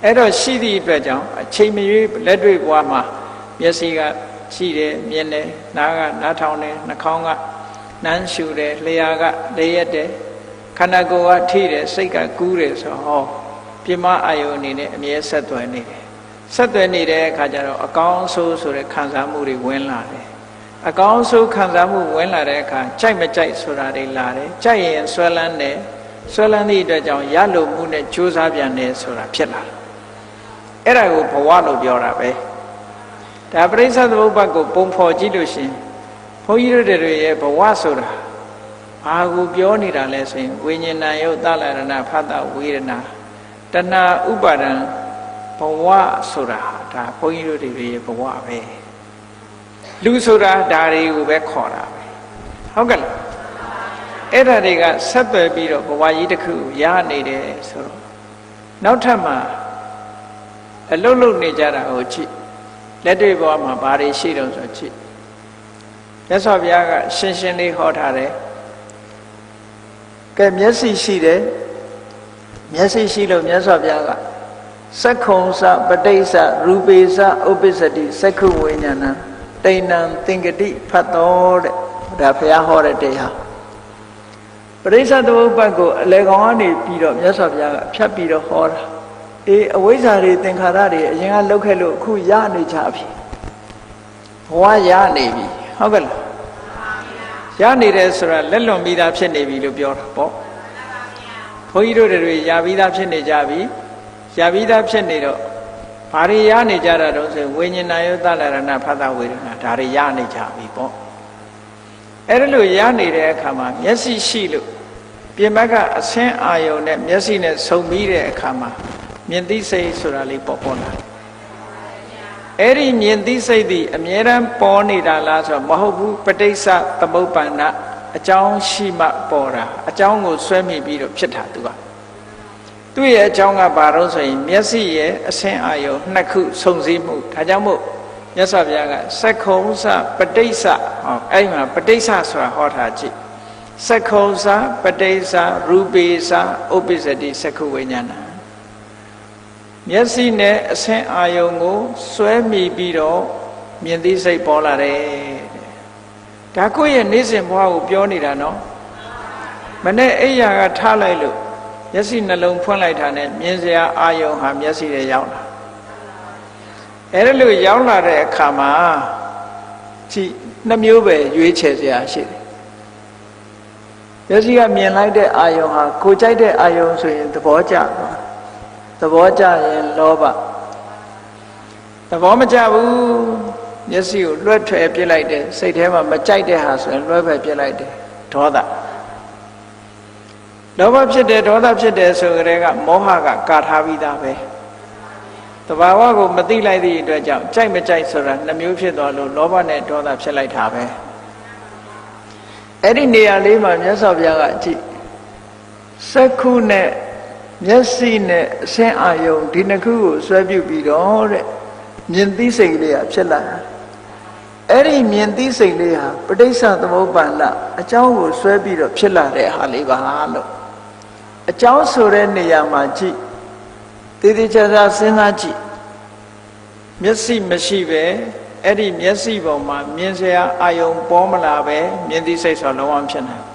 အဲ့တော့ရှိသည့်အတွက်ကြောင့်အချိန်မရွေးလက်တွေ့ဘဝမှာမျက်စိကရှိတယ်မြင်တယ်နားကနားထောင်တယ်နှာခေါင်းကနမ်းရှူတယ်လျှာကလျက်တယ်ခန္ဓာကိုယ်ကထိတယ်စိတ်ကကူးတယ်ဆိုဟောပြမအာယုန်အနေနဲ့အမြဲဆက်သွယ်နေတယ်ဆက်သွယ်နေတဲ့အခါကျတော့အကောင်းဆိုးဆိုတဲ့ခံစားမှုတွေဝင်လာတယ်အကောင်းဆုံးခံစားမှုဝင်လာတဲ့အခါကြိုက်မကြိုက်ဆိုတာတွေလာတယ်ကြိုက်ရင်ဆွဲလန်းတယ်ဆွဲလန်းသည့်အတွက်ကြောင့်ရလို့မှုနဲ့ကြိုးစားပြန်တယ်ဆိုတာဖြစ်လာတယ်အဲ့ဒါကိုဘဝလို့ပြောတာပဲဒါပရိစ္ဆေသမုပ္ပါဒ်ကိုပုံဖော်ကြည့်လို့ရှင်ဘုန်းကြီးတို့တွေရဲ့ဘဝဆိုတာဘာကိုပြောနေတာလဲဆိုရင်ဝိညာဏယုတ်တလရဏဖတ်တာဝေဒနာတဏှာဥပါဒံဘဝဆိုတာဒါဘုန်းကြီးတို့တွေရဲ့ဘဝပဲလူဆိုတာဒါတွေကိုပဲခေါ်တာပဲဟုတ်ကဲ့လားအဲ့ဒါတွေကဆက်သွယ်ပြီးတော့ဘဝကြီးတစ်ခုရနေတယ်ဆိုတော့နောက်ထပ်မှာအလုံးလုံးနေကြတာကိုကြည့်လက်တွေ့ဘဝမှာဘာတွေရှိတော့ဆိုကြည့်မြတ်စွာဘုရားကရှင်းရှင်းလေးဟောထားတယ်ကဲမျက်စိရှိတယ်မျက်စိရှိလို့မြတ်စွာဘုရားကစက္ခုံစပဋိစ္စရူပေစဥပ္ပစ္စတိစက္ခုဝိညာဏတိဏံသင်္ကတိဖတ်တော်တဲ့ဒါဘုရားဟောတဲ့တရားပရိစ္ဆေသမုပ္ပါဒ်ကိုအလေကောင်ကနေပြီးတော့မြတ်စွာဘုရားကဖြတ်ပြီးတော့ဟောတာအဝိဇ္ဇာတွေသင်္ခါရတွေအရင်ကလောက်ခဲ့လို့အခုရနေကြပြီဘဝရနေပြီဟုတ်ကဲ့လားရနေတယ်ဆိုတာလက်လွန်ပြီးသားဖြစ်နေပြီလို့ပြောတာပေါ့ဘုန်းကြီးတို့တွေရပြီးသားဖြစ်နေကြပြီရပြီးသားဖြစ်နေတော့ဘာတွေရနေကြတာတော့ဆိုဝိညာဏယုတ်တလရဏဖတ်တာဝေဒနာဒါတွေရနေကြပြီပေါ့အဲ့ဒါလို့ရနေတဲ့အခါမှာမျက်စိရှိလို့ပြင်ဘက်ကအဆင်းအာယုံနဲ့မျက်စိနဲ့ဆုံပြီးတဲ့အခါမှာမြင်သိစိတ်ဆိုတာလေးပေါ်လာအဲ့ဒီမြင်သိစိတ်ဒီအမြဲတမ်းပေါ်နေတာလားဆိုတော့မဟုတ်ဘူးပဋိစ္စသမုပ္ပန္နအကြောင်းရှိမှပေါ်တာအကြောင်းကိုဆွဲမိပြီးတော့ဖြစ်တာသူရဲ့အကြောင်းကဘာလို့ဆိုရင်မျက်စိရဲ့အဆင်းအာယုံနှစ်ခုစုံစည်းမှုဒါကြောင့်မို့မြတ်စွာဘုရားကစက္ခုံစပဋိစ္စဟောအဲ့မှာပဋိစ္စဆိုတာဟောထားကြည့်စက္ခုံစပဋိစ္စရူပေစဥပ္ပစ္စတိစက္ခုဝိညာဏမျက်စိနဲ့အဆင်းအာယုံကိုဆွဲမိပြီးတော့မြင်သိစိတ်ပေါ်လာတယ်ဒါကိုယ့်ရဲ့နေ့စဉ်ဘဝကိုပြောနေတာနော်မနေ့အိယာကထားလိုက်လို့မျက်စိနှလုံးဖွင့်လိုက်တာနဲ့မြင်စရာအာယုံဟာမျက်စိထဲရောက်လာအဲ့ဒါလို့ရောက်လာတဲ့အခါမှာကြည့်နှမျိုးပဲရွေးချယ်စရာရှိတယ်မျက်စိကမြင်လိုက်တဲ့အာယုံဟာကိုကြိုက်တဲ့အာယုံဆိုရင်သဘောကျသွားသဘောကျရင်လောဘ သဘောမကျဘူးမျက်စိကိုလွှဲထွယ်ပြစ်လိုက်တယ်စိတ်ထဲမှာမကြိုက်တဲ့ဟာဆိုရင်လွှဲဖယ်ပြစ်လိုက်တယ်ဒေါသလောဘဖြစ်တယ်ဒေါသဖြစ်တယ်ဆိုကြတဲ့ကမောဟကကာထားပြီးသားပဲတဘာဝကိုမသိလိုက်သည့်အတွက်ကြောင့်ကြိုက်မကြိုက်ဆိုတာနှမျိုးဖြစ်သွားလို့လောဘနဲ့ဒေါသဖြစ်လိုက်တာပဲအဲ့ဒီနေရာလေးမှာမြတ်စွာဘုရားကကြည့်စက္ခုနဲ့မျက်စိနဲ့အဆင်းအာယုံဒီနှစ်ခုကိုဆွဲပြုပြီးတော့တဲ့မြင်သိစိတ်လေးကဖြစ်လာအဲ့ဒီမြင်သိစိတ်လေးဟာပဋိစ္စသမုပ္ပါဒ်အကြောင်းကိုဆွဲပြီးတော့ဖြစ်လာတဲ့ဟာလေးပါလို့အကြောင်းဆိုတဲ့နေရာမှာကြည့်တည်တည်ချာချာစဉ်းစားကြည့်မျက်စိမရှိပဲအဲ့ဒီမျက်စိပေါ်မှာမြင်စရာအာယုံပေါ်မလာပဲမြင်သိစိတ်ဆိုလုံးဝဖြစ်နိုင်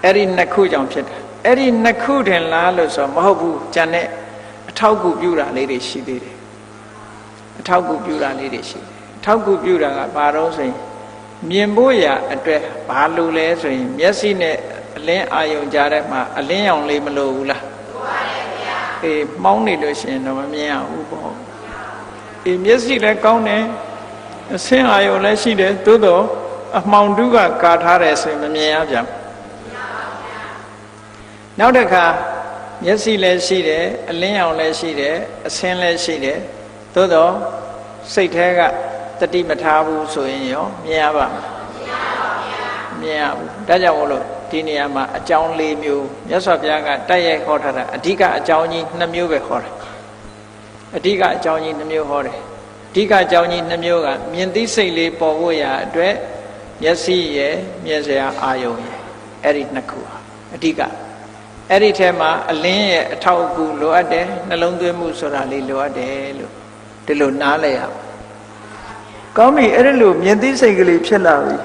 အဲ့ဒီနှစ်ခုကြောင့်ဖြစ်တယ်အဲ့ဒီနှစ်ခုတင်လားလို့ဆိုမဟုတ်ဘူးကျန်တဲ့အထောက်ကူပြုတာလေးတွေရှိသေးတယ်အထောက်ကူပြုတာလေးတွေရှိတယ်အထောက်ကူပြုတာကဘာတော့ဆိုရင်မြင်ဖို့ရအတွက်ဘာလို့လဲဆိုရင်မျက်စိနဲ့အလင်းအာယုံကြားထဲမှာအလင်းရောင်လေးမလိုဘူးလားလိုပါတယ်ဗျာအေးမှောင်းနေလို့ရှိရင်တော့မမြင်ရဘူးပေါ့အေးမျက်စိလည်းကောင်းတယ်အဆင်းအာယုံလည်းရှိတယ်သို့တော့အမှောင်တုကကာထားတယ်ဆိုရင်မမြင်ရပြန်နောက်တစ်ခါမျက်စိလည်းရှိတယ်အလင်းရောင်လည်းရှိတယ်အဆင်းလည်းရှိတယ်သို့တော့စိတ်แท้ကတတိမထားဘူးဆိုရင်ရောမြင်ရပါမလားမြင်ရဘူးဒါကြောင့်မို့လို့ဒီနေရာမှာအကြောင်း၄မျိုးမြတ်စွာဘုရားကတိုက်ရိုက်ဟောထားတာအဓိကအကြောင်းကြီး2မျိုးပဲဟောတာအဓိကအကြောင်းကြီး2မျိုးဟောတယ်အဓိကအကြောင်းကြီး2မျိုးကမြင်သိစိတ်လေးပေါ်ဖို့ရာအတွက်မျက်စိရဲ့မြင်စရာအာယုံရဲ့အဲ့ဒီ2ခုဟာအဓိကအဲ့ဒီထဲမှာအလင်းရဲ့အထောက်အကူလိုအပ်တယ်နှလုံးသွင်းမှုဆိုတာလေးလိုအပ်တယ်လို့ဒီလိုနားလည်ရကောင်းပြီအဲ့ဒီလိုမြင်သိစိတ်ကလေးဖြစ်လာပြီ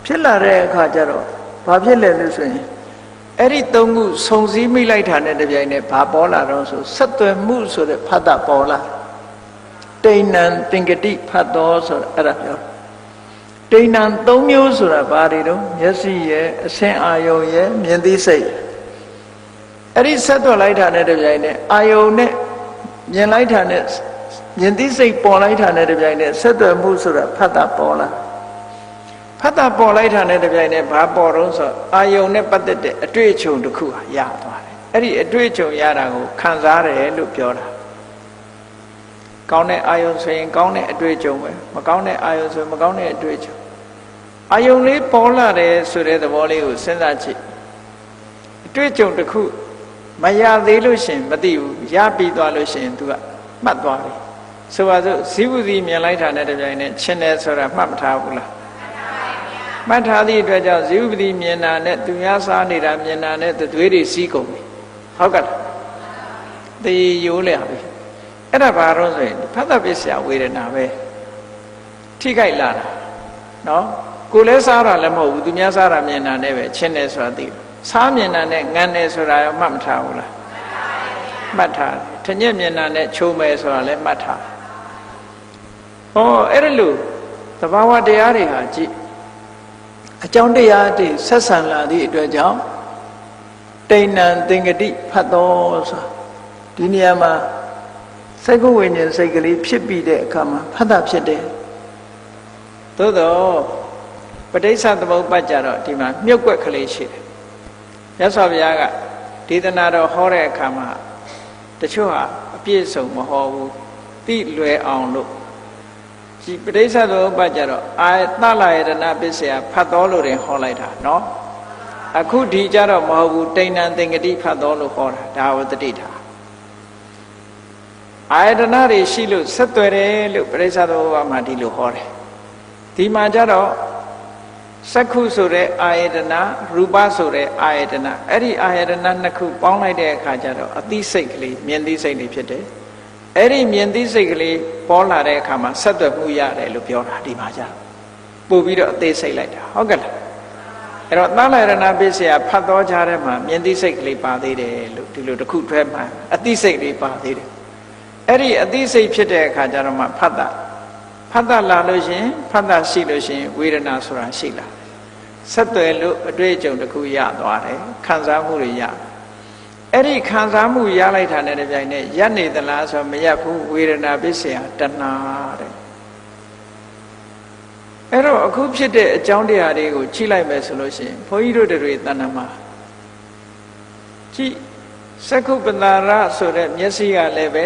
ဖြစ်လာတဲ့အခါကျတော့ဘာဖြစ်လဲလို့ဆိုရင်အဲ့ဒီ3ခုစုံစည်းမိလိုက်တာနဲ့တပြိုင်နက်ဘာပေါ်လာတော့ဆိုဆက်သွယ်မှုဆိုတဲ့ဖတ်တာပေါ်လာတိဏ္ဏံသင်္ကတိဖတ်တော်ဆိုအဲ့ဒါပြောတိဏ္ဏံ3မျိုးဆိုတာဘာတွေတော့မျက်စိရဲ့အဆင်းအာယုံရဲ့မြင်သိစိတ်အဲ့ဒီဆက်သွယ်လိုက်တာနဲ့တပြိုင်နက်အာယုံနဲ့မြင်လိုက်တာနဲ့မြင်သိစိတ်ပေါ်လိုက်တာနဲ့တပြိုင်နက်ဆက်သွယ်မှုဆိုတာဖတ်တာပေါ်လာဖတ်တာပေါ်လိုက်တာနဲ့တပြိုင်နက်ဘာပေါ်တော့ဆိုအာယုံနဲ့ပတ်သက်တဲ့အတွေ့အကြုံတစ်ခုဟာရသွားတယ်အဲ့ဒီအတွေ့အကြုံရတာကိုခံစားတယ်လို့ပြောတာကောင်းတဲ့အာယုံဆိုရင်ကောင်းတဲ့အတွေ့အကြုံပဲမကောင်းတဲ့အာယုံဆိုမကောင်းတဲ့အတွေ့အကြုံအာယုံလေးပေါ်လာတယ်ဆိုတဲ့သဘောလေးကိုစဉ်းစားကြည့်အတွေ့အကြုံတစ်ခုမရသေးလို့ရှင်မသိဘူးရပြီးသွားလို့ရှင် तू ကမှတ်သွားပြီဆိုပါစို့ဇီဝစီမြင်လိုက်တာနဲ့တပြိုင်နက်ချင်းတယ်ဆိုတာမှတ်မထားဘူးလားမှတ်ထားသည့်အတွက်ကြောင့်ဇီဝစီမြင်တာနဲ့သူများစားနေတာမြင်တာနဲ့သွေးတွေစီးကုန်ပြီဟုတ်ကဲ့သေရိုးလေပြီအဲ့ဒါဘာလို့ဆိုရင်ဖတ်တာပစ္စယဝေဒနာပဲထိခိုက်လာတာနော်ကိုယ်လည်းစားတာလည်းမဟုတ်ဘူးသူများစားတာမြင်တာနဲ့ပဲချင်းတယ်ဆိုတာသိတယ်စားမြင်တာနဲ့ငန်းတယ်ဆိုတာရောမှတ်မထားဘူးလားမှတ်ထားတယ်ထညက်မြင်တာနဲ့ချိုးမယ်ဆိုတာလည်းမှတ်ထားဟောအဲ့ဒါလို့သဘာဝတရားတွေဟာကြည့်အကြောင်းတရားတွေဆက်ဆံလာသည့်အတွက်ကြောင့်တိဏ္ဏံသင်္ကတိဖတ်တော်ဆိုဒီနေရာမှာစိတ်ကိုဝိညာဉ်စိတ်ကလေးဖြစ်ပြီးတဲ့အခါမှာဖတ်တာဖြစ်တယ်သို့တော့ပဋိစ္စသမုပ္ပါဒ်ကြတော့ဒီမှာမြုပ်ွက်ကလေးရှိတယ်မြတ်စွာဘုရားကဒေသနာတော်ဟောတဲ့အခါမှာတချို့ဟာအပြည့်စုံမဟောဘူးသိလွယ်အောင်လို့ဒီပဋိစ္စသမုပ္ပါဒ်ကြတော့အာသလယတနာပစ္စယဖတ်တော်လို့တင်ဟောလိုက်တာနော်အခုဒီကြတော့မဟုတ်ဘူးတိဏ္ဏံသင်္ကတိဖတ်တော်လို့ဟောတာဒါဝတ္တိထားအာယတနာတွေရှိလို့ဆက်သွယ်တယ်လို့ပဋိစ္စသမုပ္ပါဒ်မှာဒီလိုဟောတယ်ဒီမှာကြတော့စက္ခုဆိုတဲ့အာယတနာရူပဆိုတဲ့အာယတနာအဲ့ဒီအာယတနာနှစ်ခုပေါင်းလိုက်တဲ့အခါကျတော့အသိစိတ်ကလေးမြင်သိစိတ်တွေဖြစ်တယ်အဲ့ဒီမြင်သိစိတ်ကလေးပေါ်လာတဲ့အခါမှာဆက်သွယ်မှုရတယ်လို့ပြောတာဒီမှာကြပို့ပြီးတော့အသေးစိတ်လိုက်တာဟုတ်ကဲ့လားအဲ့တော့သလယရဏပစ္စယဖတ်တော်ကြားထဲမှာမြင်သိစိတ်ကလေးပါသေးတယ်လို့ဒီလိုတစ်ခုတွဲမှအသိစိတ်လေးပါသေးတယ်အဲ့ဒီအသိစိတ်ဖြစ်တဲ့အခါကျတော့မှဖတ်တာလာလို့ရှင်ဖတ်တာရှိလို့ရှင်ဝေဒနာဆိုတာရှိလာဆက်သွယ်လို့အတွေ့အကြုံတစ်ခုရသွားတယ်ခံစားမှုတွေရ အဲ့ဒီခံစားမှုရလိုက်တာနဲ့တပြိုင်နက်ရပ်နေသလားဆိုမရပ်ဘူးဝေဒနာပစ္စယတဏှာတဲ့အဲ့တော့အခုဖြစ်တဲ့အကြောင်းတရားတွေကိုကြည့်လိုက်မယ်ဆိုလို့ရှိရင်ဘုန်းကြီးတို့တွေတဏ္ဍာမှာကြည့်စက္ခုပ္ပန္နာရဆိုတဲ့မျက်စိကလည်းပဲ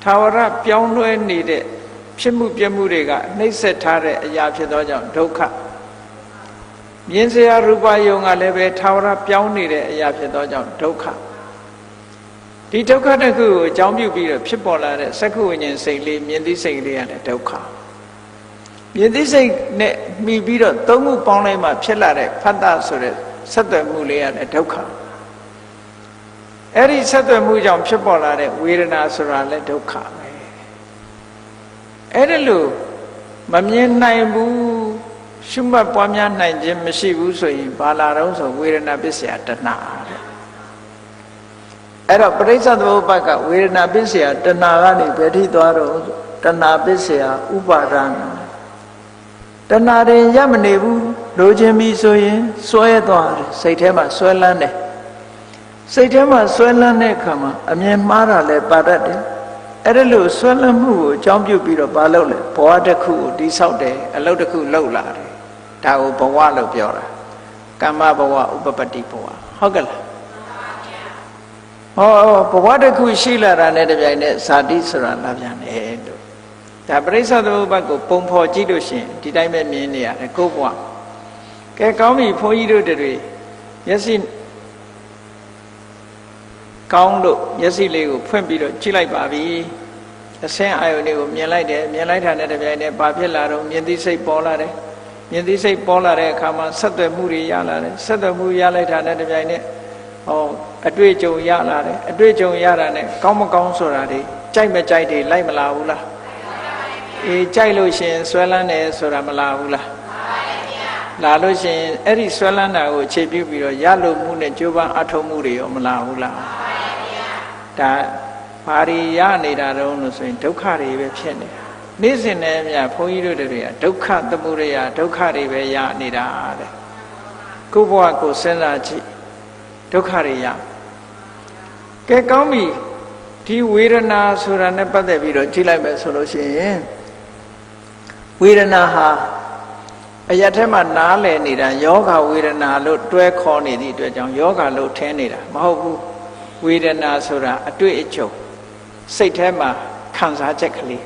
ထာဝရပြောင်းလဲနေတဲ့ဖြစ်မှုပြမှုတွေကနှိမ့်ဆက်ထားတဲ့အရာဖြစ်သောကြောင့်ဒုက္ခမြင်စရာရူပယုံကလည်းပဲထာဝရပြောင်းနေတဲ့အရာဖြစ်သောကြောင့်ဒုက္ခဒီဒုက္ခတစ်ခုကိုအကြောင်းပြုပြီးတော့ဖြစ်ပေါ်လာတဲ့စက္ခုဝိညာဉ်စိတ်လေးမြင်သိစိတ်လေးရတယ်ဒုက္ခမြင်သိစိတ်နဲ့မှီပြီးတော့သုံးခုပေါင်းလိုက်မှဖြစ်လာတဲ့ဖတ်တာဆိုတဲ့ဆက်သွယ်မှုလေးရတယ်ဒုက္ခအဲ့ဒီဆက်သွယ်မှုကြောင့်ဖြစ်ပေါ်လာတဲ့ဝေဒနာဆိုတာလည်းဒုက္ခပဲအဲ့ဒါလို့မမြင်နိုင်ဘူးရှုမှတ်ပွားများနိုင်ခြင်းမရှိဘူးဆိုရင်ဘာလာတော့ဆိုဝေဒနာပစ္စယတဏှာတဲ့အဲ့တော့ပရိစ္ဆေသမုပ္ပါဒ်ကဝေဒနာပစ္စယတဏှာကနေဘယ်ထိသွားတော့တဏှာပစ္စယဥပါဒနာတဏှာရင်ရမနေဘူးလိုချင်ပြီဆိုရင်စွဲသွားတယ်စိတ်ထဲမှာစွဲလန်းတယ်စိတ်ထဲမှာစွဲလန်းတဲ့အခါမှာအမြင်မှားတာလည်းပါတတ်တယ်အဲ့ဒါလို့ဆွဲလန်းမှုကိုအကြောင်းပြုပြီးတော့ဘာလုပ်လဲဘဝတစ်ခုကိုတိဆောက်တယ်အလုပ်တစ်ခုလုပ်လာတယ်ဒါကိုဘဝလို့ပြောတာကမ္မဘဝဥပပတ္တိဘဝဟုတ်ကဲ့လားဟောဘဝတစ်ခုရှိလာတာနဲ့တပြိုင်နက်ဇာတိဆိုတာလာပြန်တယ်လို့ဒါပရိစ္ဆေသမုပ္ပါဒ်ကိုပုံဖော်ကြည့်လို့ရှိရင်ဒီတိုင်းပဲမြင်နေရတယ်ကိုယ့်ဘဝကဲကောင်းပြီဘုန်းကြီးတို့တွေမျက်စိကောင်းလို့မျက်စိလေးကိုဖွင့်ပြီးတော့ကြည့်လိုက်ပါပြီအဆင်းအာယုန်လေးကိုမြင်လိုက်တယ်မြင်လိုက်တာနဲ့တပြိုင်တည်းဘာဖြစ်လာတော့မြင်သိစိတ်ပေါ်လာတယ်မြင်သိစိတ်ပေါ်လာတဲ့အခါမှာဆက်သွယ်မှုတွေရလာတယ်ဆက်သွယ်မှုရလိုက်တာနဲ့တပြိုင်တည်းအတွေ့အကြုံရလာတယ်အတွေ့အကြုံရတာနဲ့ကောင်းမကောင်းဆိုတာတွေကြိုက်မကြိုက်တွေလိုက်မလာဘူးလားအေးကြိုက်လို့ရှင်ဆွဲလန်းတယ်ဆိုတာမလာဘူးလားလာလို့ရှင်အဲ့ဒီဆွဲလန်းတာကိုအခြေပြုပြီးတော့ရလို့မှုနဲ့ကြိုးပမ်းအထောက်မှုတွေရောမလာဘူးလားဒါဘာတွေရနေတာတုံးလို့ဆိုရင်ဒုက္ခတွေပဲဖြစ်နေတာနေ့စဉ်နဲ့မြတ်ဘုန်းကြီးတို့တွေကဒုက္ခသမုဒယဒုက္ခတွေပဲရနေတာတဲ့ကိုယ့်ဘဝကိုစဉ်းစားကြည့်ဒုက္ခတွေရကဲကောင်းပြီဒီဝေဒနာဆိုတာနဲ့ပတ်သက်ပြီးတော့ကြည့်လိုက်မယ်ဆိုလို့ရှိရင်ဝေဒနာဟာအရာထဲမှာနားလည်နေတာယောဂဝေဒနာလို့တွဲခေါ်နေသည့်အတွက်ကြောင့်ယောဂလို့ထင်နေတာမဟုတ်ဘူးဝေဒနာဆိုတာအတွေ့အကြုံစိတ်ထဲမှာခံစားချက်ကလေး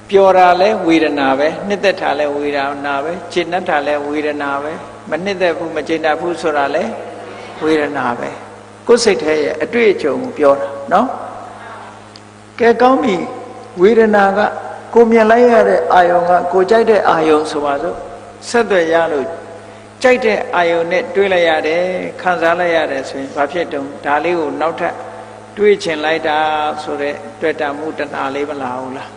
ပျော်တာလဲဝေဒနာပဲနှစ်သက်တာလဲဝေဒနာပဲကျေနပ်တာလဲဝေဒနာပဲမနှစ်သက်ဘူးမကျေနပ်ဘူးဆိုတာလဲဝေဒနာပဲကိုယ်စိတ်ထဲရဲ့အတွေ့အကြုံကိုပြောတာနော်ကဲကောင်းပြီဝေဒနာကကိုမြင်လိုက်ရတဲ့အာယုံကကိုကြိုက်တဲ့အာယုံဆိုပါစို့ဆက်သွယ်ရလို့ကြိုက်တဲ့အာယုံနဲ့တွေးလိုက်ရတယ်ခံစားလိုက်ရတယ်ဆိုရင်ဘာဖြစ်တုံးဒါလေးကိုနောက်ထပ်တွေးချင်လိုက်တာဆိုတဲ့တွေ့တာမှုတဏှာလေးမလာဘူးလား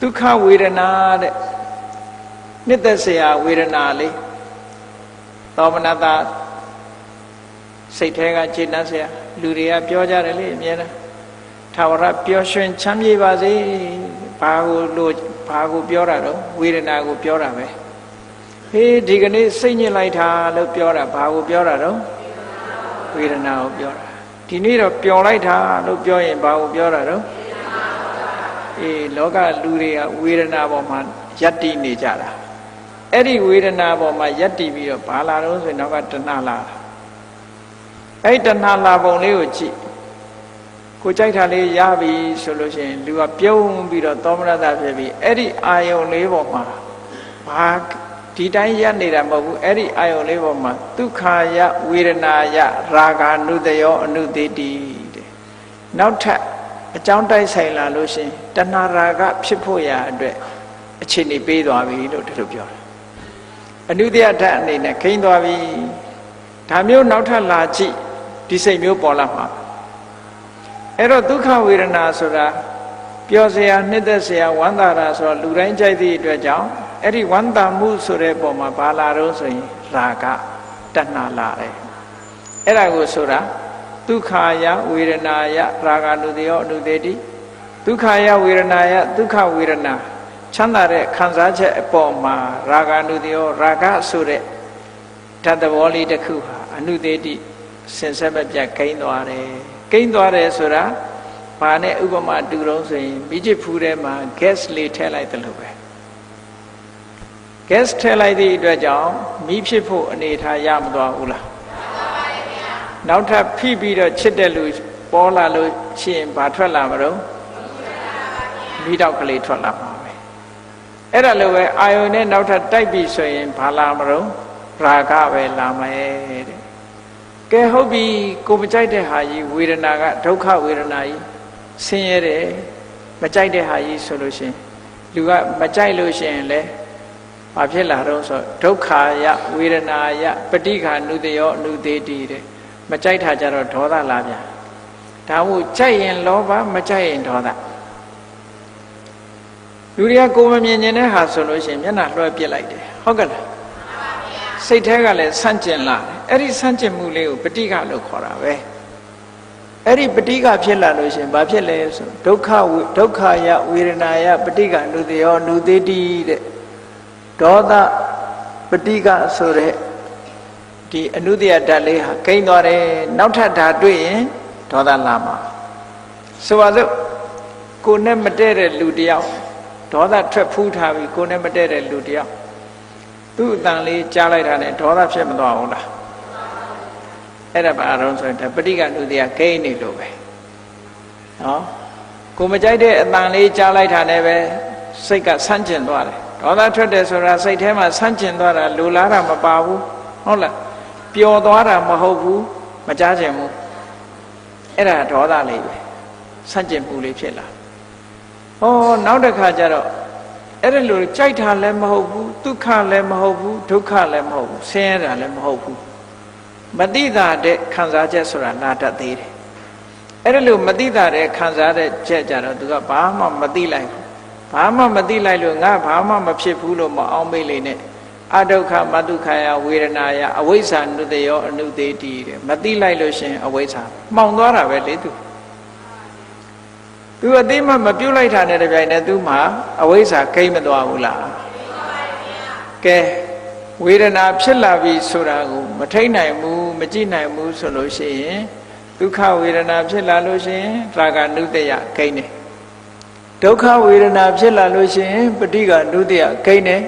ဒုက္ခဝေဒနာတဲ့နှစ်သက်စရာဝေဒနာလေးသောမနတာစိတ်ထဲကခြေနှက်စရာလူတွေကပြောကြတယ်လေအမြဲတမ်းထာဝရပျော်ရွှင်ချမ်းမြေပါစေဘာကိုပြောတာတော့ဝေဒနာကိုပြောတာပဲဟေးဒီကနေ့စိတ်ညစ်လိုက်တာလို့ပြောတာဘာကိုပြောတာတော့ဝေဒနာကိုပြောတာဒီနေ့တော့ပျော်လိုက်တာလို့ပြောရင်ဘာကိုပြောတာတော့အေးလောကလူတွေကဝေဒနာပေါ်မှာယက်တည်နေကြတာအဲ့ဒီဝေဒနာပေါ်မှာယက်တည်ပြီးတော့ဘာလာတော့ဆိုရင်နောက်ကတဏှာလာအဲ့တဏှာလာပုံလေးကိုကြည့်ကိုကြိုက်တာလေးရပြီဆိုလို့ရှိရင်လူကပြုံးပြီးတော့သောမနတဖြစ်ပြီးအဲ့ဒီအာယုံလေးပေါ်မှာဘာဒီတိုင်းရပ်နေတာမဟုတ်ဘူးအဲ့ဒီအာယုံလေးပေါ်မှာဒုက္ခယဝေဒနာယရာဂ ानु တယောအနုသေတိတဲ့နောက်ထပ်အကြောင်းတိုက်ဆိုင်လာလို့ရှိရင်တဏှာရာဂဖြစ်ဖို့ရာအတွက်အခြေအနေပေးသွားပြီလို့ဒီလိုပြောတာအနုသေယဓာတ်အနေနဲ့ခိမ့်သွားပြီဒါမျိုးနောက်ထပ်လာကြည့်ဒီစိတ်မျိုးပေါ်လာမှာအဲ့တော့ဒုက္ခဝေဒနာဆိုတာပျော်စရာနှစ်သက်စရာဝမ်းသာတာဆိုတော့လူတိုင်းကြိုက်သည့်အတွက်ကြောင့်အဲ့ဒီဝမ်းသာမှုဆိုတဲ့ပုံမှာဘာလာတော့ဆိုရင်ရာဂတဏှာလာတယ်အဲ့ဒါကိုဆိုတာဒုက္ခယဝေဒနာယရာဂ ानु တယောအနုသေတိဒုက္ခယဝေဒနာယဒုက္ခဝေဒနာချမ်းသာတဲ့ခံစားချက်အပေါ်မှာရာဂ ानु တယောရာဂဆိုတဲ့ ဓာတ်သဘောလေးတစ်ခုဟာအနုသေးတိစင်ဆက်မပြတ်ကိန်းသွားတယ်ကိန်းသွားတယ်ဆိုတာဘာနဲ့ဥပမာတူတော့ဆိုရင်မိချစ်ဖူးထဲမှာ gas လေးထည့်လိုက်တယ်လို့ပဲ gas ထည့်လိုက်သည့်အတွက်ကြောင့်မိဖြစ်ဖို့အနေထားရမသွားဘူးလားနောက်ထပ်ဖိပြီးတော့ချစ်တဲ့လူပေါ်လာလို့ရှိရင်ဘာထွက်လာမလို့မိတောက်ကလေးထွက်လာမှာပဲအဲ့ဒါလိုပဲအာယုန်နဲ့နောက်ထပ်တိုက်ပြီးဆိုရင်ဘာလာမလို့ရာဂပဲလာမယ်တဲ့ကဲဟုတ်ပြီကိုမကြိုက်တဲ့ဟာကြီးဝေဒနာကဒုက္ခဝေဒနာကြီးဆင်းရဲတယ်မကြိုက်တဲ့ဟာကြီးဆိုလို့ရှိရင်လူကမကြိုက်လို့ရှိရင်လေဘာဖြစ်လာတော့ဆိုဒုက္ခယဝေဒနာယပဋိက္ခဏုတယောအနုသေးတိတဲ့မကြိုက်တာကြတော့ဒေါသလာပြန်ဒါမို့ကြိုက်ရင်လောဘမကြိုက်ရင်ဒေါသလူတွေကကိုယ်မမြင်တဲ့ဟာဆိုလို့ရှိရင်မျက်နှာလွှဲပစ်လိုက်တယ်ဟုတ်ကဲ့လားစိတ်แท้ကလည်းဆန့်ကျင်လာတယ်အဲ့ဒီဆန့်ကျင်မှုလေးကိုပဋိက္ခလို့ခေါ်တာပဲအဲ့ဒီပဋိက္ခဖြစ်လာလို့ရှိရင်ဘာဖြစ်လဲဆိုဒုက္ခယဝေဒနာယပဋိက္ခဏုတယောအနုသေးတိတဲ့ဒေါသပဋိက္ခဆိုတဲ့ဒီအနုတ္တယဓာတ်လေးဟာကိန်းသွားတယ်နောက်ထပ်ဓာတ်တွေ့ရင်ဒေါသလာမှာဆိုပါစို့ကိုနဲ့မတည့်တဲ့လူတယောက်ဒေါသထွက်ဖူးထားပြီးကိုနဲ့မတည့်တဲ့လူတယောက်သူ့အတန်လေးကြားလိုက်တာနဲ့ဒေါသဖြစ်မသွားဘူးလားအဲ့ဒါဘာလို့ဆိုရင်ဒါပဋိက္ခဏုတ္တယကိန်းနေလို့ပဲနော်ကိုမကြိုက်တဲ့အတန်လေးကြားလိုက်တာနဲ့ပဲစိတ်ကဆန့်ကျင်သွားတယ်ဒေါသထွက်တယ်ဆိုတာစိတ်ထဲမှာဆန့်ကျင်သွားတာလိုလားတာမပါဘူးဟုတ်လားပျော်သွားတာမဟုတ်ဘူးမကြားချင်ဘူးအဲ့ဒါဒေါသလေးပဲဆန့်ကျင်မှုလေးဖြစ်လာဟောနောက်တစ်ခါကျတော့အဲ့ဒါလိုကြိုက်တာလည်းမဟုတ်ဘူးဒုက္ခလည်းမဟုတ်ဘူးဒုက္ခလည်းမဟုတ်ဘူးဆင်းရဲတာလည်းမဟုတ်ဘူးမတိတာတဲ့ခံစားချက်ဆိုတာလာတတ်သေးတယ်အဲ့ဒါလိုမတိတာတဲ့ခံစားတဲ့ချက်ကြတော့သူကဘာမှမတိလိုက်ဘူးဘာမှမသိလိုက်လို့ငါဘာမှမဖြစ်ဘူးလို့မအောင်မေ့လေနဲ့အဒုက္ခမဒုက္ခယဝေဒနာယအဝိဇ္ဇာနုတယောအနုသေးတိတဲ့မသိလိုက်လို့ရှင်အဝိဇ္ဇာမှောင်သွားတာပဲလေသူအသိမှမပြုတ်လိုက်တာနဲ့တပြိုင်တည်းသူမှအဝိဇ္ဇာကိမ့်မသွားဘူးလားကဲဝေဒနာဖြစ်လာပြီဆိုတာကိုမထိန်နိုင်ဘူးမကြည့်နိုင်ဘူးဆိုလို့ရှိရင်ဒုက္ခဝေဒနာဖြစ်လာလို့ရှိရင်ရာဂနုတယကိမ့်တယ်ဒုက္ခဝေဒနာဖြစ်လာလို့ရှိရင်ပဋိက္ခဏုတယကိန်းတယ်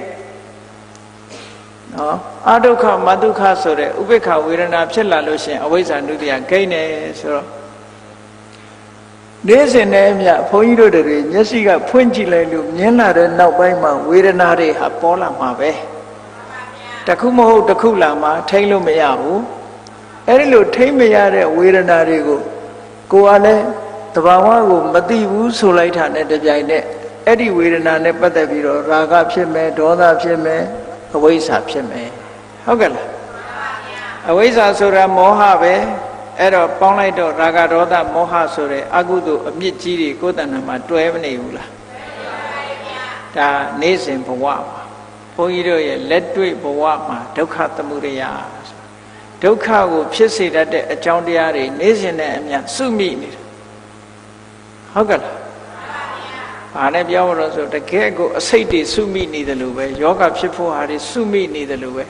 နော်အဒုက္ခမဒုက္ခဆိုတဲ့ဥပေက္ခဝေဒနာဖြစ်လာလို့ရှိရင်အဝိဇ္ဇာနုတယကိန်းတယ်ဆိုတော့နေ့စဉ်နဲ့အမျှဘုန်းကြီးတို့တွေမျက်စိကဖွင့်ကြည့်လိုက်လို့မြင်လာတဲ့နောက်ပိုင်းမှာဝေဒနာတွေဟာပေါ်လာမှာပဲတခုမဟုတ်တခုလာမှာထိန်းလို့မရဘူးအဲ့ဒီလိုထိန်းမရတဲ့ဝေဒနာတွေကိုကိုယ်ကလည်းတဘာဝကိုမသိဘူးဆိုလိုက်တာနဲ့တပြိုင်နက်အဲ့ဒီဝေဒနာနဲ့ပတ်သက်ပြီးတော့ရာဂဖြစ်မယ်ဒေါသဖြစ်မယ်အဝိဇ္ဇာဖြစ်မယ်ဟုတ်ကဲ့လားအဝိဇ္ဇာဆိုတာမောဟပဲအဲ့တော့ပေါင်းလိုက်တော့ရာဂဒေါသမောဟဆိုတဲ့အကုသိုလ်အမြင့်ကြီးတွေကိုယ်တဏ္ဍာမှာတွဲမနေဘူးလားဒါနေ့စဉ်ဘဝမှာဘုန်းကြီးတို့ရဲ့လက်တွေ့ဘဝမှာဒုက္ခသမုဒယဒုက္ခကိုဖြစ်စေတတ်တဲ့အကြောင်းတရားတွေနေ့စဉ်နဲ့အမျှစုမိနေတယ်ဟုတ်ကဲ့လားဘာနဲ့ပြောမလို့ဆိုတကယ်ကိုအစိတ်တွေစုမိနေတယ်လို့ပဲယောဂဖြစ်ဖို့ဟာတွေစုမိနေတယ်လို့ပဲ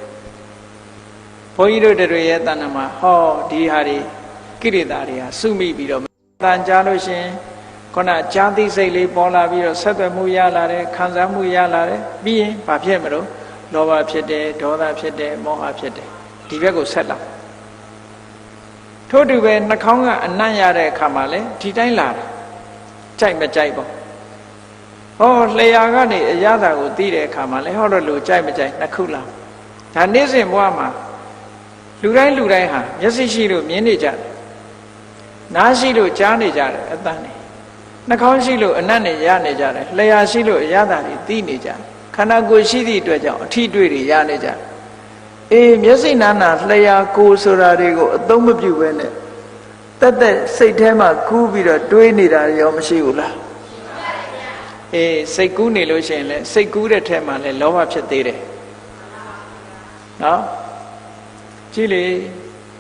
ဘုန်းကြီးတို့တွေရဲ့တဏ္ဍာမှာဟောဒီဟာတွေကိရိတာတွေဟာစုမိပြီးတော့တန်ကြားလို့ရှင်ခုနကြာသိစိတ်လေးပေါ်လာပြီးတော့ဆက်သွယ်မှုရလာတယ်ခံစားမှုရလာတယ်ပြီးရင်ဘာဖြစ်မလို့လောဘဖြစ်တယ်ဒေါသဖြစ်တယ်မောဟဖြစ်တယ်ဒီဘက်ကိုဆက်လာထို့တူပဲနှာခေါင်းကအနံ့ရတဲ့အခါမှာလည်းဒီတိုင်းလာတယ်ကြိုက်မကြိုက်ပေါ့ဟောလျှာကနေအရသာကိုသိတဲ့အခါမှာလည်းဟောတော့လို့ကြိုက်မကြိုက်နှစ်ခုလာဒါနေ့စဉ်ဘဝမှာလူတိုင်းဟာမျက်စိရှိလို့မြင်နေကြတယ်နားရှိလို့ကြားနေကြတယ်အသံနဲ့နှာခေါင်းရှိလို့အနံ့နဲ့ရနေကြတယ်လျှာရှိလို့အရသာတွေသိနေကြတယ်ခန္ဓာကိုယ်ရှိသည့်အတွက်ကြောင့်အထီးတွေ့တွေရနေကြတယ်အေးမျက်စိနာနာလျှာကိုယ်ဆိုတာတွေကိုအသုံးမပြုဘဲနဲ့တက်စိတ်ထဲမှာကူးပြီးတော့တွေးနေတာရောမရှိဘူးလားအေးစိတ်ကူးနေလို့ရှိရင်လည်းစိတ်ကူးတဲ့ထဲမှာလည်းလောဘဖြစ်သေးတယ်နော်ကြည့်လေ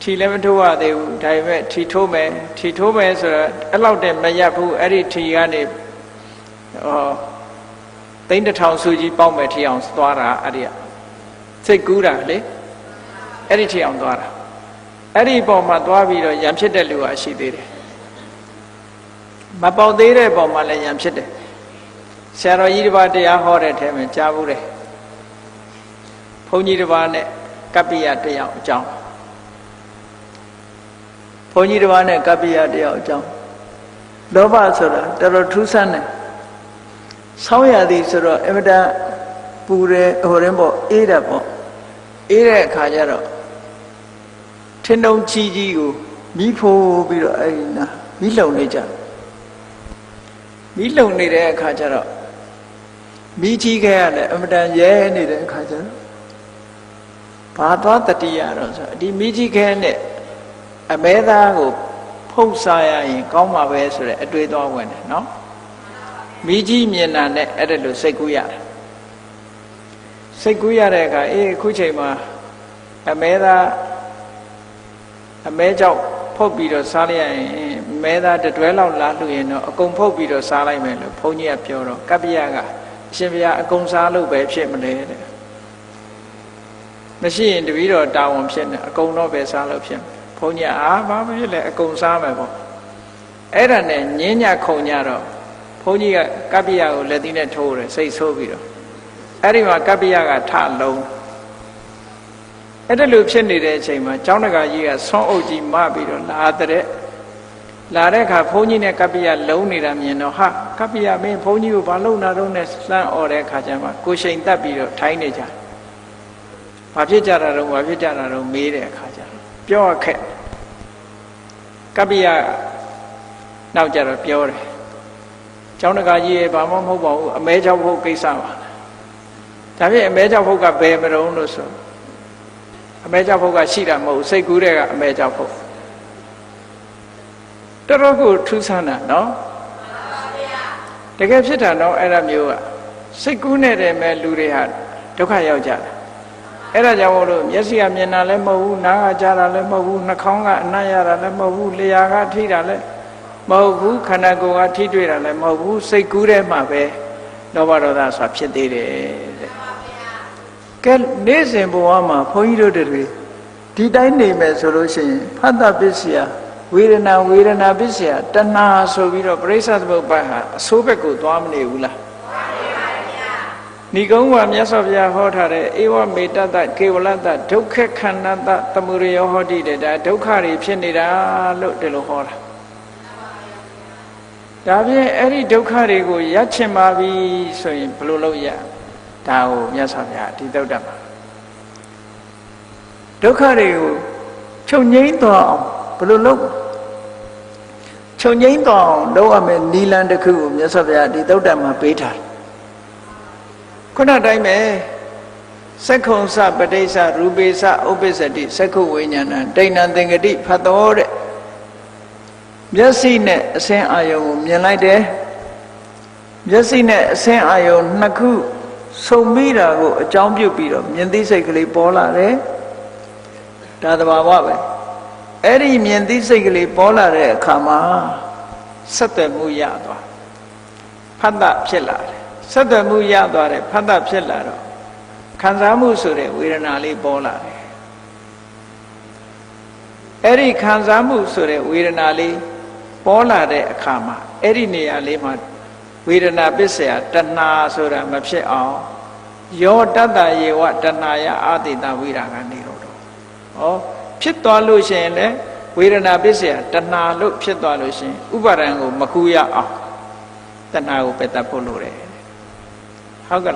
ထီလည်းမထိုးရသေးဘူးဒါပေမဲ့ထီထိုးမယ်ဆိုတော့အဲ့လောက်တည်းမရပ်ဘူးအဲ့ဒီထီကနေသိန်း 1000 စုကြီးပေါက်မယ်ထီအောင်သွားတာအဲ့ဒီစိတ်ကူးတာလေ အဲ့ဒီထိအောင်သွားတာအဲ့ဒီပုံမှာသွားပြီးတော့ယံဖြစ်တဲ့လူဟာရှိသေးတယ်မပေါက်သေးတဲ့ပုံမှာလည်းယံဖြစ်တယ်ဆရာတော်ကြီးတစ်ပါးတရားဟောတဲ့ထဲမှာကြားဘူးတယ်ဘုန်းကြီးတစ်ပါးနဲ့ကပ္ပိယတစ်ယောက်အကြောင်းဘုန်းကြီးတစ်ပါးနဲ့ကပ္ပိယတစ်ယောက်အကြောင်းလောဘဆိုတာတော်တော်ထူးဆန်းတယ်ဆောင်းရသည်ဆိုတော့အမတန်ပူတယ်ဟိုရင်ပေါ့အေးတယ်ပေါ့အေးတဲ့အခါကျတော့ထင်းတုံးကြီးကြီးကိုမီးဖိုးပြီးတော့အဲ့ဒီနာမီးလုံနေကြမီးလုံနေတဲ့အခါကျတော့မီးကြီးခဲ့ရတယ်အမတန်ရဲနေတဲ့အခါကျတော့ဘာသွားတတိယတော့ဆိုဒီမီးကြီးခဲနဲ့အမဲသားကိုဖုတ်စားရရင်ကောင်းမှာပဲဆိုတဲ့အတွေးသွားဝင်တယ်နော်မီးကြီးမြင်တာနဲ့အဲ့ဒါလိုစိတ်ကူးရတယ်စိတ်ကူးရတဲ့အခါအေးအခုချိန်မှာအမဲသားအမဲကြောက်ဖုတ်ပြီးတော့စားလိုက်ရရင်မဲသားတတွဲလောက်လာလှူရင်တော့အကုန်ဖုတ်ပြီးတော့စားလိုက်မယ်လို့ဘုန်းကြီးကပြောတော့ကပ္ပိယကအရှင်ဘုရားအကုန်စားလို့ပဲဖြစ်မလဲတဲ့မရှိရင်တပည့်တော်တာဝန်ဖြစ်နေအကုန်တော့ပဲစားလို့ဖြစ်မယ်ဘုန်းကြီးဘာမှဖြစ်လဲအကုန်စားမယ်ပေါ့အဲ့ဒါနဲ့ညင်းညခုံညတော့ဘုန်းကြီးကကပ္ပိယကိုလက်သီးနဲ့ထိုးတယ်စိတ်ဆိုးပြီးတော့အဲ့ဒီမှာကပ္ပိယကထလုံးအဲ့ဒါလိုဖြစ်နေတဲ့အချိန်မှာကျောင်းတကာကြီးကဆွမ်းအုပ်ကြီးမပြီးတော့လာတဲ့အခါဘုန်းကြီးနဲ့ကပ္ပိယလုံးနေတာမြင်တော့ဟာကပ္ပိယမင်းဘုန်းကြီးကိုဘာလုပ်နာတော့နဲ့လှမ်းអော်တဲ့အခါကျမှကိုရှိန်တက်ပြီးတော့ထိုင်းနေကြဘာဖြစ်ကြတာတော့မေးတဲ့အခါကျတော့ပြောရခက်ကပ္ပိယနောက်ကြတော့ပြောတယ်ကျောင်းတကာကြီးရဲ့ဘာမှမဟုတ်ပါဘူးအမဲချောက်ဖို့ကိစ္စပါဒါဖြင့်အမဲချောက်ဖို့ကဘယ်မတုံးလို့ဆိုအမဲချောက်ဖို့ကရှိတာမဟုတ်စိတ်ကူးတဲ့ကအမဲချောက်ဖို့တော်တော်ကိုထူးဆန်းတာနော်တကယ်ဖြစ်တာတော့အဲ့ဒါမျိုးကစိတ်ကူးနေတဲ့မဲ့လူတွေဟာဒုက္ခရောက်ကြတယ်အဲ့ဒါကြောင့်မို့လို့မျက်စိကမြင်တာလည်းမဟုတ်ဘူးနားကကြားတာလည်းမဟုတ်ဘူးနှာခေါင်းကအနံ့ရတာလည်းမဟုတ်ဘူးလျှာကထိတာလည်းမဟုတ်ဘူးခန္ဓာကိုယ်ကထိတွေ့တာလည်းမဟုတ်ဘူးစိတ်ကူးတဲ့မှာပဲလောဘဒေါသဆိုတာဖြစ်သေးတယ်တဲ့ကဲနေ့စဉ်ဘဝမှာဘုန်းကြီးတို့တွေဒီတိုင်းနေမယ်ဆိုလို့ရှိရင်ဖတ်တာပစ္စယဝေဒနာပစ္စယတဏှာဆိုပြီးတော့ပရိစ္ဆေသမုပ္ပါဒ်ဟာအဆိုးဘက်ကိုသွားမနေဘူးလားနိဂုံးကမြတ်စွာဘုရားဟောထားတဲ့ဧဝမေတ္တကေဝလတ္တဒုက္ခခန္ဓတသမုရယောဟောတိတဲ့ဒါဒုက္ခတွေဖြစ်နေတာလို့ဒီလိုဟောတာဒါဖြင့်အဲ့ဒီဒုက္ခတွေကိုရပ်ချင်ပါပြီဆိုရင်ဘယ်လိုလုပ်ရဒါကိုမြတ်စွာဘုရားဒီသုတ္တမှာဒုက္ခတွေကိုချုပ်ငြိမ်းသွားအောင်ဘယ်လိုလုပ်ချုပ်ငြိမ်းသွားအောင်လုပ်ရမယ်နိလန်တစ်ခုကိုမြတ်စွာဘုရားဒီသုတ္တမှာပေးထားခုနတိုင်းပဲစက္ခုံစပဋိစ္စရူပေစဥပ္ပစ္စတိစက္ခုဝိညာဏဒိဋ္ဌံသင်္ကတိဖတ်တော်တဲ့မျက်စိနဲ့အစင်းအာယုံကိုမြင်လိုက်တယ်မျက်စိနဲ့အစင်းအာယုံနှစ်ခုစုံမိတာကိုအကြောင်းပြုပြီးတော့မြင်သိစိတ်ကလေးပေါ်လာတယ်ဒါသဘာဝပဲအဲ့ဒီမြင်သိစိတ်ကလေးပေါ်လာတဲ့အခါမှာဆက်သွယ်မှုရသွားဖတ်တာဖြစ်လာတယ်ဆက်သွယ်မှုရသွားတယ်ဖတ်တာဖြစ်လာတော့ခံစားမှုဆိုတဲ့ဝေဒနာလေးပေါ်လာတယ်အဲ့ဒီခံစားမှုဆိုတဲ့ဝေဒနာလေးပေါ်လာတဲ့အခါမှာအဲ့ဒီနေရာလေးမှာဝေဒနာပစ္စယတဏှာဆိုတာမဖြစ်အောင်ယောတတ္တယေဝတဏှာယအာတိတဝိရာကနေတော့ဖြစ်သွားလို့ရှိရင်လည်းဝေဒနာပစ္စယတဏှာလို့ဖြစ်သွားလို့ရှိရင်ဥပါဒံကိုမကူရအောင်တဏှာကိုပယ်တတ်ဖို့လိုတယ်ဟုတ်ကဲ့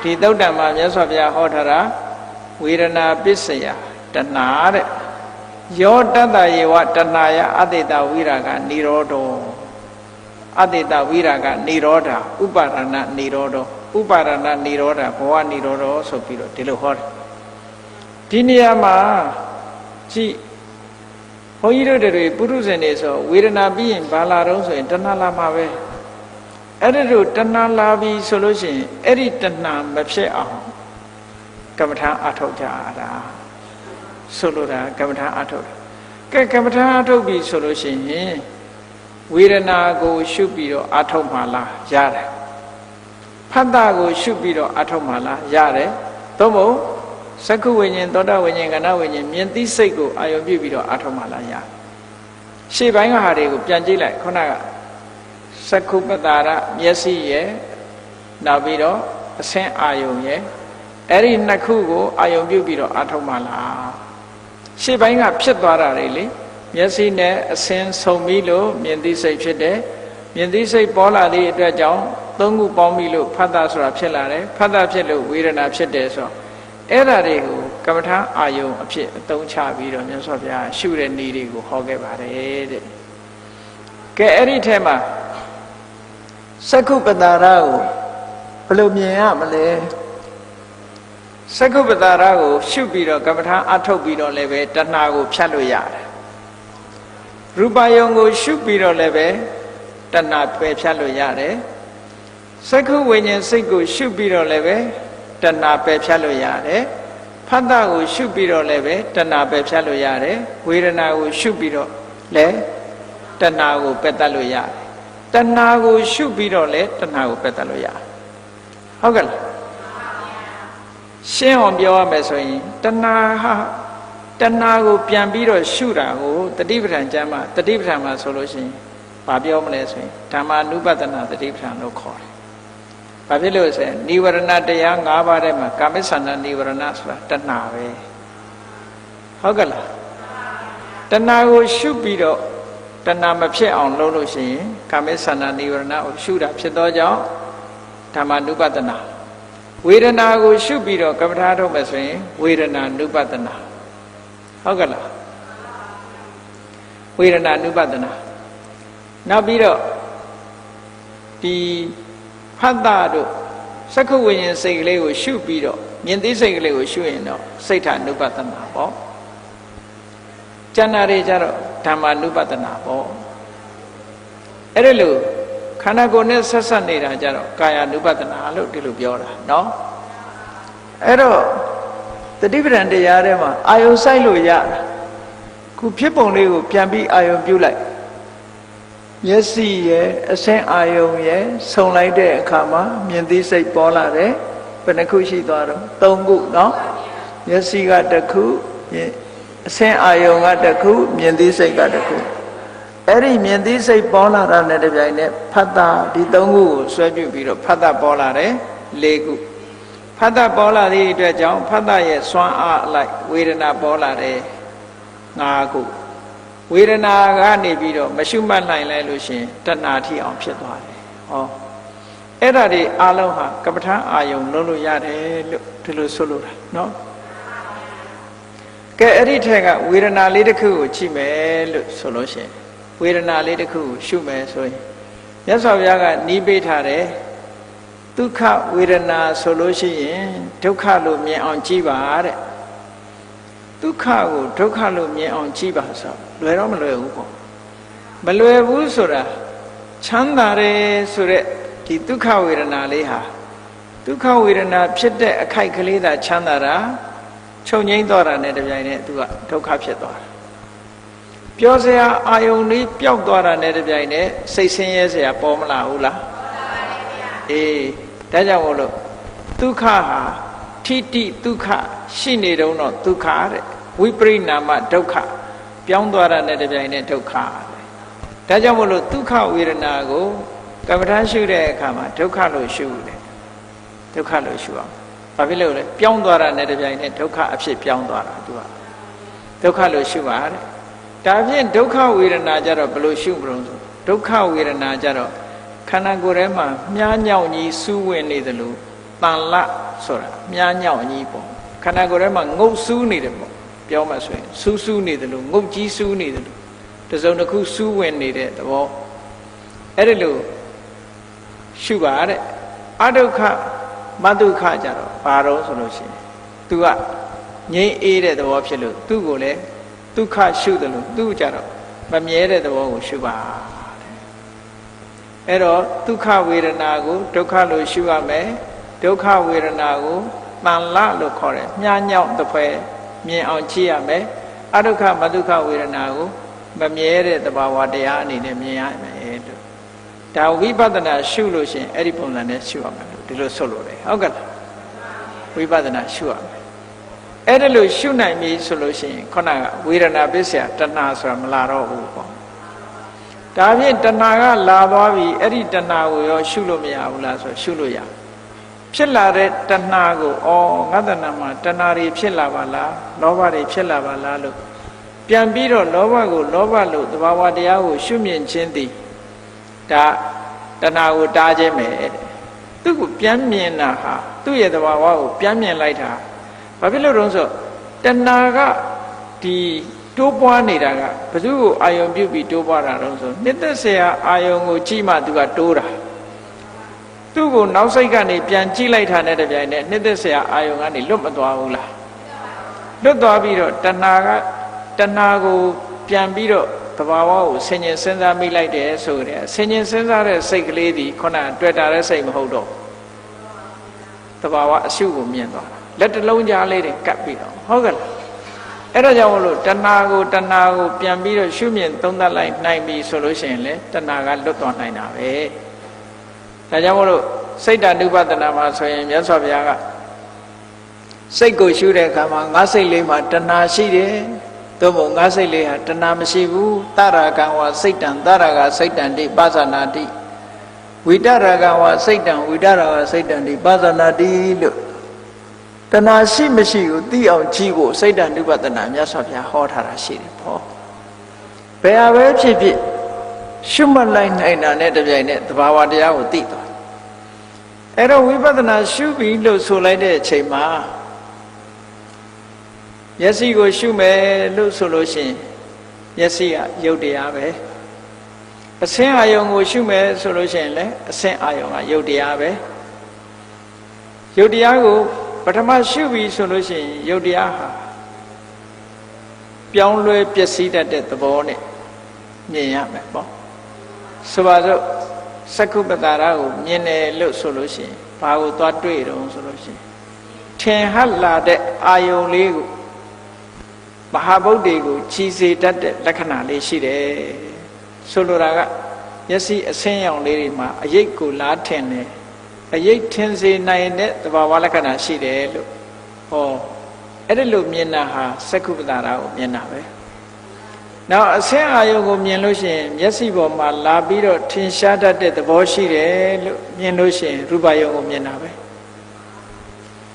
ဒီသုတ္တမှာမြတ်စွာဘုရားဟောထားတာဝေဒနာပစ္စယတဏှာတဲ့ယောတတ္တယေဝတဏှာယအတိတဝိရာဂနိရောဓောအတိတဝိရာဂနိရောဓဥပါဒနာနိရောဓဥပါဒနာနိရောဓဘဝနိရောဓဆိုပြီးတော့ဒီလိုဟောတယ်ဒီနေရာမှာကြည့်ဘုန်းကြီးတို့တွေပုရုဇဉ်တွေဆိုဝေဒနာပြီးရင်ဘာလာတော့ဆိုရင်တဏှာလာမှာပဲအဲ့ဒါတို့တဏှာလာပြီဆိုလို့ရှိရင်အဲ့ဒီတဏှာမဖြစ်အောင်ကမ္မထာအထုတ်ကြတာဆိုလိုတာကမ္မထာအထုတ်ကဲကမ္မထာအထုတ်ပြီဆိုလို့ရှိရင်ဝေဒနာကိုရှုပြီးတော့အထုတ်မှလားရတယ်ဖတ်တာကိုရှုပြီးတော့အထုတ်မှလားရတယ်သို့မဟုတ် စက္ခုဝိညာဉ်သောတာဝိညာဉ်ခန္ဓာဝိညာဉ်မြင်သိစိတ်ကိုအာယုံပြုပြီးတော့အာထုံမှလာရရှေ့ပိုင်းကဟာတွေကိုပြန်ကြည့်လိုက်ခုနကစက္ခုပတာရမျက်စိရဲ့နောက်ပြီးတော့အဆင်းအာယုံရဲ့အဲ့ဒီနှစ်ခုကိုအာယုံပြုပြီးတော့အာထုံမှလာရှေ့ပိုင်းကဖြစ်သွားတာတွေလေမျက်စိနဲ့အဆင်းဆုံပြီးလို့မြင်သိစိတ်ဖြစ်တယ်မြင်သိစိတ်ပေါ်လာသည့်အတွက်ကြောင့်သုံးခုပေါင်းပြီးလို့ဖတ်တာဆိုတာဖြစ်လာတယ်ဖတ်တာဖြစ်လို့ဝေဒနာဖြစ်တယ်ဆိုတော့အဲ့ဒါတွေကိုကမ္မထာအာယုံအဖြစ်အသုံးချပြီးတော့မြတ်စွာဘုရားရှုတဲ့နည်းတွေကိုဟောခဲ့ပါတယ်တဲ့ကဲအဲ့ဒီထဲမှာစက္ခုပတာရကိုဘယ်လိုမြင်ရမလဲစက္ခုပတာရကိုရှုပြီးတော့ကမ္မထာအထုတ်ပြီးတော့လည်းပဲတဏှာကိုဖြတ်လို့ရတယ်ရူပယုံကိုရှုပြီးတော့လည်းပဲတဏှာပယ်ဖြတ်လို့ရတယ်စက္ခုဝိညာဉ်စိတ်ကိုရှုပြီးတော့လည်းပဲတဏှာပယ်ဖြတ်လို့ရတယ်ဖတ်တာကိုရှုပြီးတော့လည်းပဲတဏှာပယ်ဖြတ်လို့ရတယ်ဝေဒနာကိုရှုပြီးတော့လည်းတဏှာကိုပယ်တတ်လို့ရတယ်တဏှာကိုရှုပြီးတော့လည်းတဏှာကိုပယ်တတ်လို့ရတယ်ဟုတ်ကဲ့လားရှင်းအောင်ပြောရမယ်ဆိုရင်တဏှာဟာတဏှာကိုပြန်ပြီးတော့ရှုတာကိုတတိပဋ္ဌာန်ကျမ်းမှာတတိပဋ္ဌာန်မှာဆိုလို့ရှိရင်ဘာပြောမလဲဆိုရင်ဓမ္မာနုပဒနာတတိပဋ္ဌာန်လို့ခေါ်တယ်ဘာဖြစ်လို့ဆိုရင်နိဝရဏတရား၅ပါးထဲမှာကာမိသန္တာနိဝရဏဆိုတာတဏှာပဲဟုတ်ကဲ့လားတဏှာကိုရှုပြီးတော့တဏှာမဖြစ်အောင်လုပ်လို့ရှိရင်ကာမိသန္တာနိဝရဏကိုရှုတာဖြစ်သောကြောင့်ဓမ္မာနုပဒနာဝေဒနာကိုရှုပြီးတော့ကမ္မထာထုတ်မယ်ဆိုရင်ဝေဒနာနုပဒနာဟုတ်ကဲ့လားဝေဒနာနုပဒနာနောက်ပြီးတော့ဒီဖတ်တာတို့စက္ခုဝိညာဉ်စိတ်ကလေးကိုရှုပြီးတော့မြင်သိစိတ်ကလေးကိုရှုရင်တော့စိတ်ဓာနုပဒနာပေါ့ကျန်တာတွေကြတော့ဓမ္မာနုပဒနာပေါ့အဲ့ဒါလို့ခန္ဓာကိုယ်နဲ့ဆက်ဆက်နေတာကြတော့ကာယ ानु ပဒနာလို့ဒီလိုပြောတာเนาะအဲ့တော့တတိပဋ္ဌာန်တရားထဲမှာအာယုံစိုက်လို့ရတာခုဖြစ်ပုံလေးကိုပြန်ပြီးအာယုံပြုတ်လိုက်မျက်စိရဲ့အဆင်းအာယုံရဲ့ဆုံလိုက်တဲ့အခါမှာမြင်သိစိတ်ပေါ်လာတယ်ဘယ်နှခုရှိသွားတော့၃ခုเนาะမျက်စိကတစ်ခုအဆင်းအာယုံကတစ်ခုမြင်သိစိတ်ကတစ်ခုအဲ့ဒီမြင်သိစိတ်ပေါ်လာတာနဲ့တပြိုင်နက်ဖတ်တာဒီ၃ခုကိုဆွဲပြုပြီးတော့ဖတ်တာပေါ်လာတယ်၄ခုဖတ်တာပေါ်လာသည့်အတွက်ကြောင့်ဖတ်တာရဲ့စွမ်းအားအလိုက်ဝေဒနာပေါ်လာတယ်၅ခုဝေဒနာကနေပြီးတော့မရှုမှတ်နိုင်လိုက်လို့ရှင်တဏှာထိအောင်ဖြစ်သွားတယ်ဟောအဲ့ဒါတွေအလုံးဟာကပ္ပဋ္ဌာန်းအာယုံလုံးလို့ရတယ်လို့ဒီလိုဆိုလိုတာเนาะကဲအဲ့ဒီထက်ကဝေဒနာလေးတစ်ခုကိုကြည့်မယ်လို့ဆိုလို့ရှင်ဝေဒနာလေးတစ်ခုကိုရှုမယ်ဆိုရင်မြတ်စွာဘုရားကနီးပေးထားတယ်ဒုက္ခဝေဒနာဆိုလို့ရှိရင်ဒုက္ခလို့မြင်အောင်ကြည့်ပါတဲ့ဒုက္ခကိုဒုက္ခလို့မြင်အောင်ကြည့်ပါဆိုလွယ်တော့မလွယ်ဘူးပေါ့မလွယ်ဘူးဆိုတာချမ်းသာတယ်ဆိုတဲ့ဒီဒုက္ခဝေဒနာလေးဟာဒုက္ခဝေဒနာဖြစ်တဲ့အခိုက်ကလေးသာချမ်းသာတာချုပ်ငိမ့်တော့တာနဲ့တပြိုင်နက်သူကဒုက္ခဖြစ်သွားတာပြောစရာအာယုန်လေးပျောက်သွားတာနဲ့တပြိုင်နက်စိတ်ဆင်းရဲစရာပေါ်မလာဘူးလားအေးဒါကြောင့်မို့လို့ဒုက္ခဟာထိတိဒုက္ခရှိနေတုံးတော့ဒုက္ခတဲ့ဝိပရိနာမဒုက္ခပြောင်းသွားတာနဲ့တပြိုင်နက်ဒုက္ခဒါကြောင့်မို့လို့ဒုက္ခဝေဒနာကိုကမ္မဋ္ဌာန်းရှုတဲ့အခါမှာဒုက္ခလို့ရှုတယ်ဒုက္ခလို့ရှုအောင်ဘာဖြစ်လို့လဲပြောင်းသွားတာနဲ့တပြိုင်နက်ဒုက္ခအဖြစ်ပြောင်းသွားတာသူကဒုက္ခလို့ရှုပါတဲ့ဒါဖြင့်ဒုက္ခဝေဒနာကြတော့ဘယ်လိုရှုမလို့ဆိုဒုက္ခဝေဒနာကြတော့ခန္ဓာကိုယ်ထဲမှာမြားညောင်ကြီးစူးဝင်နေတယ်လို့တန်လဆိုတာမြားညောင်ကြီးပေါ့ခန္ဓာကိုယ်ထဲမှာငုတ်စူးနေတယ်ပေါ့ပြောမှဆိုရင်စူးစူးနေတယ်လို့ငုတ်ကြီးစူးနေတယ်လို့တစုံတစ်ခုစူးဝင်နေတဲ့သဘောအဲ့ဒီလိုရှုပါတဲ့အဒုက္ခမဒုက္ခကြတော့ဘာတော့ဆိုလို့ရှိရင် तू ကငြိမ်းအေးတဲ့သဘောဖြစ်လို့သူ့ကိုလည်းဒုက္ခရှုတယ်လို့သူ့ကြတော့မမြဲတဲ့သဘောကိုရှုပါအဲ့တော့ဒုက္ခဝေဒနာကိုဒုက္ခလို့ရှုရမယ်ဒုက္ခဝေဒနာကိုတန်လလို့ခေါ်တယ်မြားညောင်းတစ်ဖွဲမြင်အောင်ကြည့်ရမယ်အဒုက္ခမဒုက္ခဝေဒနာကိုမမြဲတဲ့သဘာဝတရားအနေနဲ့မြင်ရမယ်လို့ဒါဝိပဿနာရှုလို့ရှင်အဲ့ဒီပုံစံနဲ့ရှုရမယ်လို့ဒီလိုဆိုလိုတယ်ဟုတ်ကဲ့လားဝိပဿနာရှုရမယ် အဲ့ဒါလို့ရှုနိုင်ပြီဆိုလို့ရှိရင်ခုနကဝေဒနာပစ္စယတဏှာဆိုတာမလာတော့ဘူးပေါ့ဒါဖြင့်တဏှာကလာသွားပြီအဲ့ဒီတဏှာကိုရောရှုလို့မရဘူးလားဆိုရှုလို့ရဖြစ်လာတဲ့တဏှာကိုငါတဏှာမှာတဏှာတွေဖြစ်လာပါလားလောဘတွေဖြစ်လာပါလားလို့ပြန်ပြီးတော့လောဘကိုလောဘလို့သဘာဝတရားကိုရှုမြင်ခြင်းသည်ဒါတဏှာကိုတားခြင်းပဲသူ့ကိုပြန်မြင်တာဟာသူ့ရဲ့သဘာဝကိုပြန်မြင်လိုက်တာဘာဖြစ်လို့တုံးဆိုတဏှာကဒီတိုးပွားနေတာကဘယ်သူကိုအာယုံပြုတ်ပြီးတိုးပွားတာတုံးဆိုနှစ်သက်เสียအာယုံကိုကြည့်မှသူကတိုးတာသူ့ကိုနောက်စိတ်ကနေပြန်ကြည့်လိုက်တာနဲ့တပြိုင်နက်နှစ်သက်เสียအာယုံကနေလွတ်မသွားဘူးလားလွတ်သွားပြီးတော့တဏှာကိုပြန်ပြီးတော့သဘာဝကိုဆင်ញင်စဉ်းစားမိလိုက်တယ်ဆိုကြတယ်ဆင်ញင်စဉ်းစားတဲ့စိတ်ကလေးဒီခုနတွေ့တာတဲ့စိတ်မဟုတ်တော့သဘာဝအရှုကိုမြင်သွားတာလက်တစ်လုံးကြားလေးတွေကပ်ပြီးတော့ဟုတ်ကဲ့လားအဲ့ဒါကြောင့်မလို့တဏှာကိုပြန်ပြီးတော့ရှုမြင်သုံးသပ်လိုက်နိုင်ပြီဆိုလို့ရှိရင်လေတဏှာကလွတ်သွားနိုင်တာပဲဒါကြောင့်မလို့စိတ်တ ानु ပဒနာမှာဆိုရင်မြတ်စွာဘုရားကစိတ်ကိုရှုတဲ့အခါမှာငါစိတ်လေးမှာတဏှာရှိတယ်သို့မဟုတ်ငါစိတ်လေးဟာတဏှာမရှိဘူးတရကံဝစိတ်တံတရကစိတ်တံတိပါဇာနာတိဝိတရကံဝစိတ်တံဝိတရကစိတ်တံတိပါဇာနာတိလို့တဏှာရှိမရှိကိုသိအောင်ကြည့်ဖို့စိတ်တ ानु ပဒနာမြတ်စွာဘုရားဟောထားတာရှိတယ်ပေါ့ဘယ်ဟာပဲဖြစ်ဖြစ်ရှုမှတ်လိုက်နိုင်တာနဲ့တပြိုင်နက်သဘာဝတရားကိုသိသွားအဲ့တော့ဝိပဿနာရှုပြီလို့ဆိုလိုက်တဲ့အချိန်မှာမျက်စိကိုရှုမယ်လို့ဆိုလို့ရှိရင်မျက်စိကရုပ်တရားပဲအဆင်းအာယုံကိုရှုမယ်ဆိုလို့ရှိရင်လည်းအဆင်းအာယုံကရုပ်တရားပဲရုပ်တရားကိုပထမရှုပြီဆိုလို့ရှိရင်ရုပ်တရားဟာပြောင်းလဲပျက်စီးတတ်တဲ့သဘောနဲ့မြင်ရမယ်ပေါ့ဆိုပါစို့စက္ခုပ္ပတာရကိုမြင်တယ်လို့ဆိုလို့ရှိရင်ဘာကိုသွားတွေ့တုံးဆိုလို့ရှိရင်ထင်ဟပ်လာတဲ့အာယုံလေးကိုမဟာဗုဒ္ဓေကိုခြီးစေတတ်တဲ့လက္ခဏာလေးရှိတယ်ဆိုလိုတာကမျက်စိအဆင်းရောင်လေးတွေမှာအရိပ်ကိုလားထင်တယ်အရိပ်ထင်စေနိုင်တဲ့သဘာဝလက္ခဏာရှိတယ်လို့ဟောအဲ့ဒါလို့မြင်တာဟာစက္ခုပ္ပတာရကိုမြင်တာပဲနောက်အဆင်းအာယုံကိုမြင်လို့ရှိရင်မျက်စိပေါ်မှာလာပြီးတော့ထင်ရှားတတ်တဲ့သဘောရှိတယ်လို့မြင်လို့ရှိရင်ရူပယုံကိုမြင်တာပဲ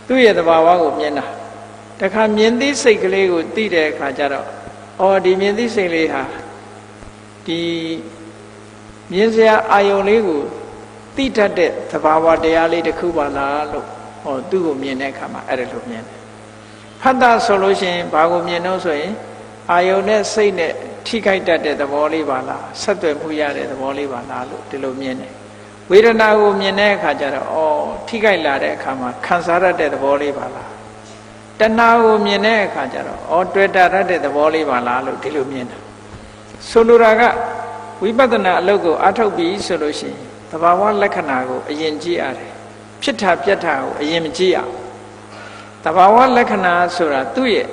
သူ့ရဲ့သဘာဝကိုမြင်တာတခါမြင်သိစိတ်ကလေးကိုသိတဲ့အခါကျတော့ဒီမြင်သိစိတ်လေးဟာဒီမြင်စရာအာယုံလေးကိုသိတတ်တဲ့သဘာဝတရားလေးတစ်ခုပါလားလို့သူ့ကိုမြင်တဲ့အခါမှာအဲ့ဒါလိုမြင်တယ်ဖတ်တာဆိုလို့ရှိရင်ဘာကိုမြင်တော့ဆိုရင်အာယုံနဲ့စိတ်နဲ့ထိခိုက်တတ်တဲ့သဘောလေးပါလားဆက်သွယ်မှုရတဲ့သဘောလေးပါလားလို့ဒီလိုမြင်တယ်ဝေဒနာကိုမြင်တဲ့အခါကျတော့ထိခိုက်လာတဲ့အခါမှာခံစားရတဲ့သဘောလေးပါလားတဏှာကိုမြင်တဲ့အခါကျတော့တွေ့တာရတဲ့သဘောလေးပါလားလို့ဒီလိုမြင်တာဆိုလိုတာကဝိပဿနာအလုပ်ကိုအထောက်ပြီးဆိုလို့ရှိရင်သဘာဝလက္ခဏာကိုအရင်ကြည့်ရတယ်ဖြစ်တာပြက်တာကိုအရင်မကြည့်အောင်သဘာဝလက္ခဏာဆိုတာသူ့ရဲ့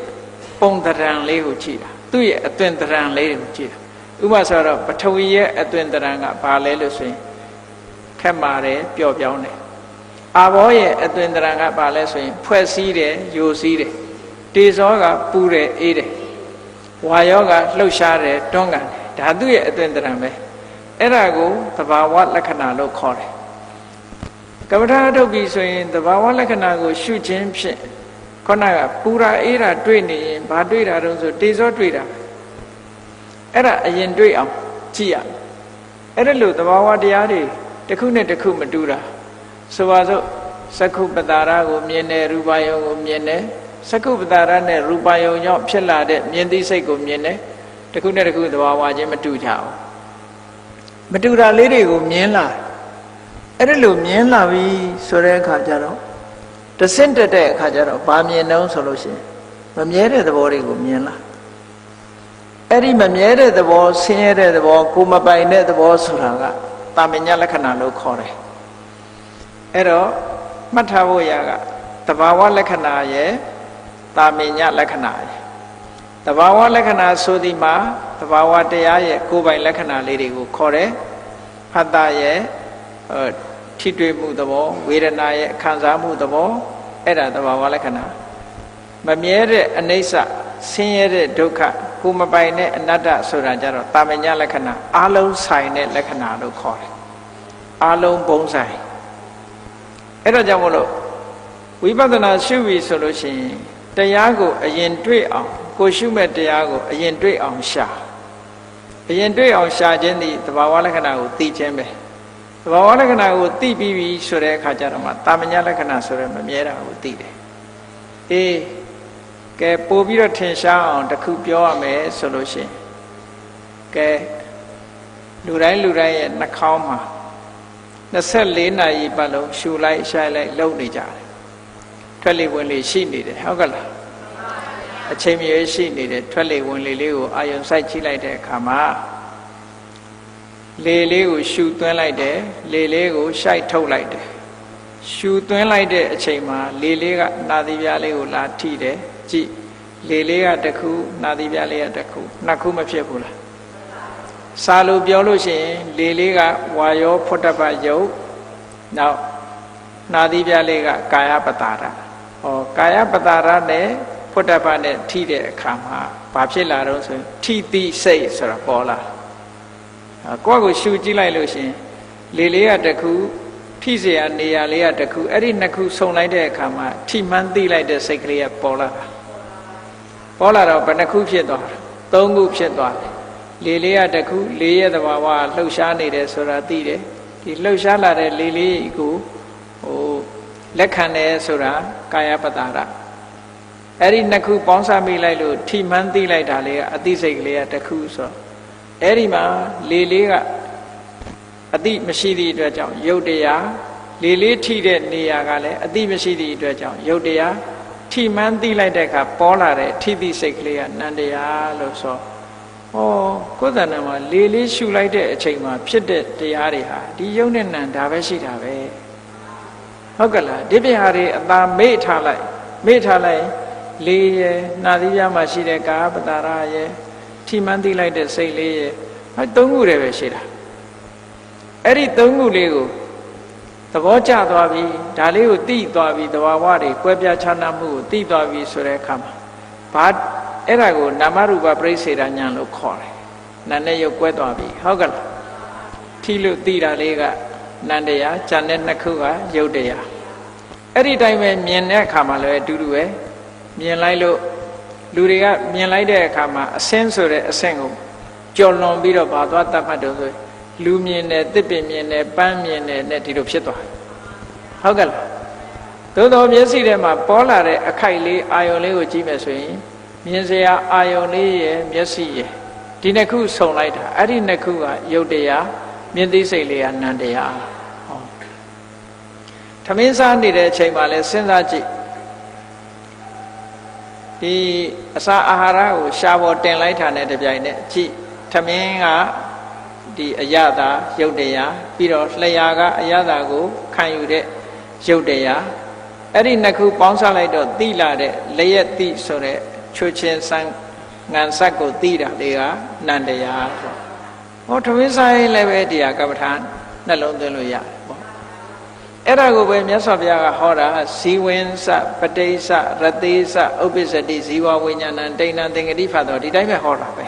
ပုံသဏ္ဍာန်လေးကိုကြည့်တာသူ့ရဲ့အသွင်သဏ္ဍာန်လေးကိုကြည့်တာဥပမာဆိုတော့ပထဝီရဲ့အသွင်သဏ္ဍာန်ကဘာလဲလို့ဆိုရင်ခက်မာတယ်ပျော့ပြောင်းတယ်အာဘောရဲ့အသွင်သဏ္ဍာန်ကဘာလဲဆိုရင်ဖွဲ့စည်းတယ်ယိုစည်းတယ်တေဇောကပူတယ်အေးတယ်ဝါယောကလှုပ်ရှားတယ်တွန်းကန်တယ်ဒါသူ့ရဲ့အသွင်သဏ္ဍာန်ပဲအဲ့ဒါကိုသဘာဝလက္ခဏာလို့ခေါ်တယ်ကမ္မထာထုတ်ပြီးဆိုရင်သဘာဝလက္ခဏာကိုရှုခြင်းဖြင့်ခုနကပူရာအေးရာတွေ့နေရင်ဘာတွေ့တာတုံးဆိုတေဇောတွေ့တာအဲ့ဒါအရင်တွေ့အောင်ကြည့်ရအဲ့ဒါလို့သဘာဝတရားတွေတစ်ခုနဲ့တစ်ခုမတူတာဆိုပါစို့စက္ခုပ္ပတာရကိုမြင်တယ်ရူပယုံကိုမြင်တယ်စက္ခုပ္ပတာရနဲ့ရူပယုံကြောင့်ဖြစ်လာတဲ့မြင်သိစိတ်ကိုမြင်တယ်တစ်ခုနဲ့တစ်ခုသဘာဝချင်းမတူကြဘူးမတူတာလေးတွေကိုမြင်လာအဲ့ဒါလို့မြင်လာပြီဆိုတဲ့အခါကျတော့တဆင့်တက်တဲ့အခါကျတော့ဗာမြင်တော့ဆိုလို့ရှိရင်မမြဲတဲ့သဘောတွေကိုမြင်လာအဲ့ဒီမမြဲတဲ့သဘောဆင်းရဲတဲ့သဘောကိုမပိုင်တဲ့သဘောဆိုတာကတာမညလက္ခဏာလို့ခေါ်တယ်အဲ့တော့မှတ်ထားဖို့ရကသဘာဝလက္ခဏာရဲ့တာမညလက္ခဏာရဲ့သဘာဝလက္ခဏာဆိုဒီမှာသဘာဝတရားရဲ့ကိုယ်ပိုင်လက္ခဏာလေးတွေကိုခေါ်တယ်ဖတ်တာရဲ့ထိတွေ့မှုသဘောဝေဒနာရဲ့ခံစားမှုသဘောအဲ့ဒါသဘာဝလက္ခဏာ မမြဲတဲ့အနိစ္စဆင်းရဲတဲ့ဒုက္ခကိုမပိုင်တဲ့အနတ္တဆိုတာကြတော့တာမညလက္ခဏာအလုံးဆိုင်တဲ့လက္ခဏာလို့ခေါ်တယ်အလုံးပုံဆိုင်အဲ့တော့ကြောင့်မို့လို့ဝိပဿနာရှုပြီဆိုလို့ရှိရင်တရားကိုအရင်တွေ့အောင်ကိုရှုမဲ့တရားကိုအရင်တွေ့အောင်ရှာအရင်တွေ့အောင်ရှာခြင်းသည်သဘာဝလက္ခဏာကိုသိခြင်းပဲသဘာဝလက္ခဏာကိုသိပြီးပြီဆိုတဲ့အခါကျတော့မှတာမညလက္ခဏာဆိုရဲမမြဲတာကိုသိတယ်အေးကဲပို့ပြီးတော့ထင်ရှားအောင်တစ်ခုပြောရမယ်ဆိုလို့ရှိရင်ကဲလူတိုင်းရဲ့နှာခေါင်းမှာ24နာရီပတ်လုံးရှူလိုက်ရှိုက်လိုက်လှုပ်နေကြတယ်ထွက်လေဝင်လေရှိနေတယ်ဟုတ်ကလားအချိန်မြဲရှိနေတယ်ထွက်လေဝင်လေလေးကိုအာယုံစိုက်ကြည့်လိုက်တဲ့အခါမှာလေလေးကိုရှူသွင်းလိုက်တယ်လေလေးကိုရှိုက်ထုတ်လိုက်တယ်ရှူသွင်းလိုက်တဲ့အချိန်မှာလေလေးကနာသီးပြားလေးကိုလာထိတယ်ကြည့်လေလေးကတစ်ခုနာသီးပြားလေးကတစ်ခုနှစ်ခုမဖြစ်ဘူးလားစာလို့ပြောလို့ရှိရင်လေလေးကဝါယောဖွတ်တပ္ပယုတ်နောက်နာသီးပြားလေးကကာယပတာရဟောကာယပတာရနဲ့ဖွတ်တပ္ပနဲ့ထိတဲ့အခါမှာဘာဖြစ်လာတော့ဆိုရင်ထိတိစိတ်ဆိုတာပေါ်လာကိုယ့်ကိုရှူကြည့်လိုက်လို့ရှိရင်လေလေးကတစ်ခုထိเสียနေရာလေးကတစ်ခုအဲ့ဒီနှစ်ခုစုံလိုက်တဲ့အခါမှာထိမှန်းသိလိုက်တဲ့စိတ်ကလေးကပေါ်လာတော့ဘယ်နှခုဖြစ်သွားလဲ၃ခုဖြစ်သွားတယ်လေလေးကတစ်ခုလေရဲ့သဘာဝလှုပ်ရှားနေတယ်ဆိုတာသိတယ်ဒီလှုပ်ရှားလာတဲ့လေလေးကိုလက်ခံတယ်ဆိုတာကာယပတာရအဲ့ဒီနှစ်ခုပေါင်းစပ်မိလိုက်လို့ထိမှန်းသိလိုက်တာလေးကအသိစိတ်ကလေးကတစ်ခုဆိုအဲ့ဒီမှာလေလေးကအတိမရှိသည့်အတွက်ကြောင့်ယုတ်တရားလေလေးထိတဲ့နေရာကလည်းအတိမရှိသည့်အတွက်ကြောင့်ယုတ်တရားထိမှန်းသိလိုက်တဲ့အခါပေါ်လာတဲ့ထိသည့်စိတ်ကလေးကနန္တရားလို့ဆိုဩကိုယ်တဏ္ဍာမှာလေလေးရှူလိုက်တဲ့အချိန်မှာဖြစ်တဲ့တရားတွေဟာဒီယုတ်နဲ့နံဒါပဲရှိတာပဲဟုတ်ကလားဒီပြဟာတွေအသာမေ့ထားလိုက်လေရယ်နာသီးပြားမှာရှိတဲ့ကာပတာရရယ်ထိမှန်းသိလိုက်တဲ့စိတ်လေးရယ်အဲသုံးခုတည်းပဲရှိတာအဲ့ဒီသုံးခုလေးကိုသဘောကျသွားပြီဒါလေးကိုသိသွားပြီသဘာဝတွေကွဲပြားခြားနားမှုကိုသိသွားပြီဆိုတဲ့အခါမှာဘာအဲ့ဒါကိုနာမရူပပရိစ္ဆေဒဉာဏ်လို့ခေါ်တယ်နာနဲ့ရုပ်ကွဲသွားပြီဟုတ်ကလားထိလို့သိတာလေးကနန္တရားဉာဏ်နဲ့နှစ်ခုကရုပ်တရားအဲ့ဒီတိုင်းပဲမြင်တဲ့အခါမှာလည်းအတူတူပဲမြင်လိုက်လို့လူတွေကမြင်လိုက်တဲ့အခါမှာအစင်းဆိုတဲ့အဆင့်ကိုကျော်လွန်ပြီးတော့ဘာသွားတတ်မှတ်တော့ဆိုလူမြင်တယ်တစ်ပင်မြင်တယ်ပန်းမြင်တယ်နဲ့ဒီလိုဖြစ်သွားဟုတ်ကဲ့လားသို့တော်မျက်စိထဲမှာပေါ်လာတဲ့အခိုက်လေးအာယုံလေးကိုကြည့်မယ်ဆိုရင်မြင်စရာအာယုံလေးရဲ့မျက်စိရဲ့ဒီနှစ်ခုစုံလိုက်တာအဲ့ဒီနှစ်ခုကယုတ်တရားမြင်သိစိတ်လေးကနန္တရားဟောထမင်းစားနေတဲ့အချိန်မှာလဲစဉ်းစားကြည့်ဒီအစာအာဟာရကိုရှားပေါ်တင်လိုက်တာနဲ့တပြိုင်နက်ကြည့်ထမင်းကဒီအယတာယုတ်တရားပြီးတော့လျှာကအယတာကိုခံယူတဲ့ယုတ်တရားအဲ့ဒီနှစ်ခုပေါင်းစပ်လိုက်တော့သိလာတဲ့လျက်သိဆိုတဲ့ချွတ်ချင်းဆန်းငံဆက်ကိုသိတာလေးကနန္တရားဆိုဟောထမင်းစားရင်လည်းပဲတရားကပ္ပထာနှလုံးသွင်းလို့ရတယ်ပေါ့အဲ့ဒါကိုပဲမြတ်စွာဘုရားကဟောတာဇီဝင်းစပဋိစ္စရသေးစဥပ္ပစ္စတိဇီဝဝိညာဏဒိဋ္ဌံသင်္ကတိဖတ်တော့ဒီတိုင်းပဲဟောတာပဲ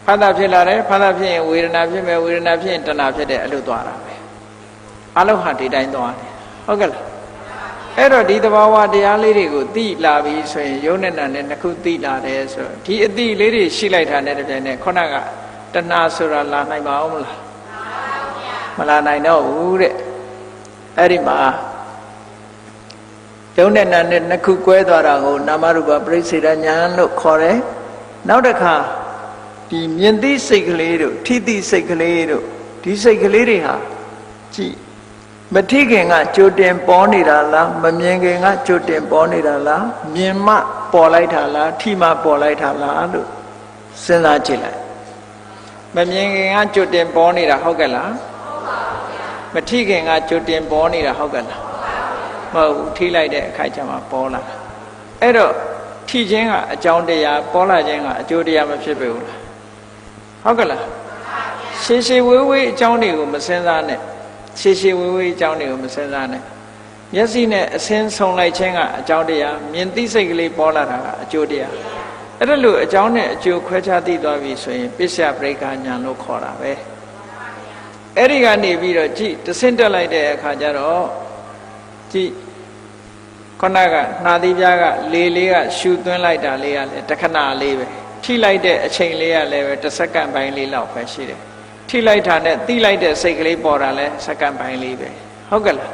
ဖတ်တာဖြစ်လာတယ်ဖတ်တာဖြစ်ရင်ဝေဒနာဖြစ်မယ်ဝေဒနာဖြစ်ရင်တဏှာဖြစ်တယ်အဲ့လိုသွားတာပဲအလုံးဟာဒီတိုင်းသွားတယ်ဟုတ်ကဲ့လားအဲ့တော့ဒီသဘာဝတရားလေးတွေကိုသိလာပြီဆိုရင်ယုံနဲ့နာနဲ့နှစ်ခုသိလာတယ်ဆိုတော့ဒီအသိလေးတွေရှိလိုက်တာနဲ့တပြိုင်နက်ခုနကတဏှာဆိုတာလာနိုင်ပါအောင်မလားမလာနိုင်တော့ဘူးတဲ့အဲ့ဒီမှာယုံနဲ့နာနဲ့နှစ်ခုကွဲသွားတာကိုနာမရူပပရိစ္ဆေဒဉာဏ်လို့ခေါ်တယ်နောက်တစ်ခါဒီမြင်သိစိတ်ကလေးတို့ထိသိစိတ်ကလေးတို့ဒီစိတ်ကလေးတွေဟာကြည့်မထိခင်ကကြိုတင်ပေါ်နေတာလားမမြင်ခင်ကကြိုတင်ပေါ်နေတာလားမြင်မှပေါ်လိုက်တာလားထိမှပေါ်လိုက်တာလားလို့စဉ်းစားကြည့်လိုက်မမြင်ခင်ကကြိုတင်ပေါ်နေတာဟုတ်ကဲ့လားမထိခင်ကကြိုတင်ပေါ်နေတာဟုတ်ကဲ့လားမဟုတ်ဘူးထိလိုက်တဲ့အခါကျမှပေါ်လာအဲ့တော့ထိခြင်းကအကြောင်းတရားပေါ်လာခြင်းကအကျိုးတရားမဖြစ်ပေဘူးလားဟုတ်ကဲ့လားရှေးရှေးဝေးဝေးအကြောင်းတွေကိုမစဉ်းစားနဲ့ရှေးရှေးဝေးဝေးအကြောင်းတွေကိုမစဉ်းစားနဲ့ မျက်စိနဲ့အစင်းဆုံလိုက်ခြင်းကအကြောင်းတရားမြင်သိစိတ်ကလေးပေါ်လာတာကအကျိုးတရားအဲ့ဒါလို့အကြောင်းနဲ့အကျိုးခွဲခြားသိသွားပြီဆိုရင်ပစ္စယပရိက္ခဉာဏ်လို့ခေါ်တာပဲအဲ့ဒီကနေပြီးတော့ကြည့်တဆင့်တက်လိုက်တဲ့အခါကျတော့ကြည့်ခဏကနှာသီးပြားကလေလေးကရှူသွင်းလိုက်တာလေးကလည်းတခဏလေးပဲထိလိုက်တဲ့အချိန်လေးကလည်းပဲတစ်စက္ကန့်ပိုင်းလေးလောက်ပဲရှိတယ်ထိလိုက်တာနဲ့သိလိုက်တဲ့စိတ်ကလေးပေါ်တာလဲစက္ကန့်ပိုင်းလေးပဲဟုတ်ကဲ့လား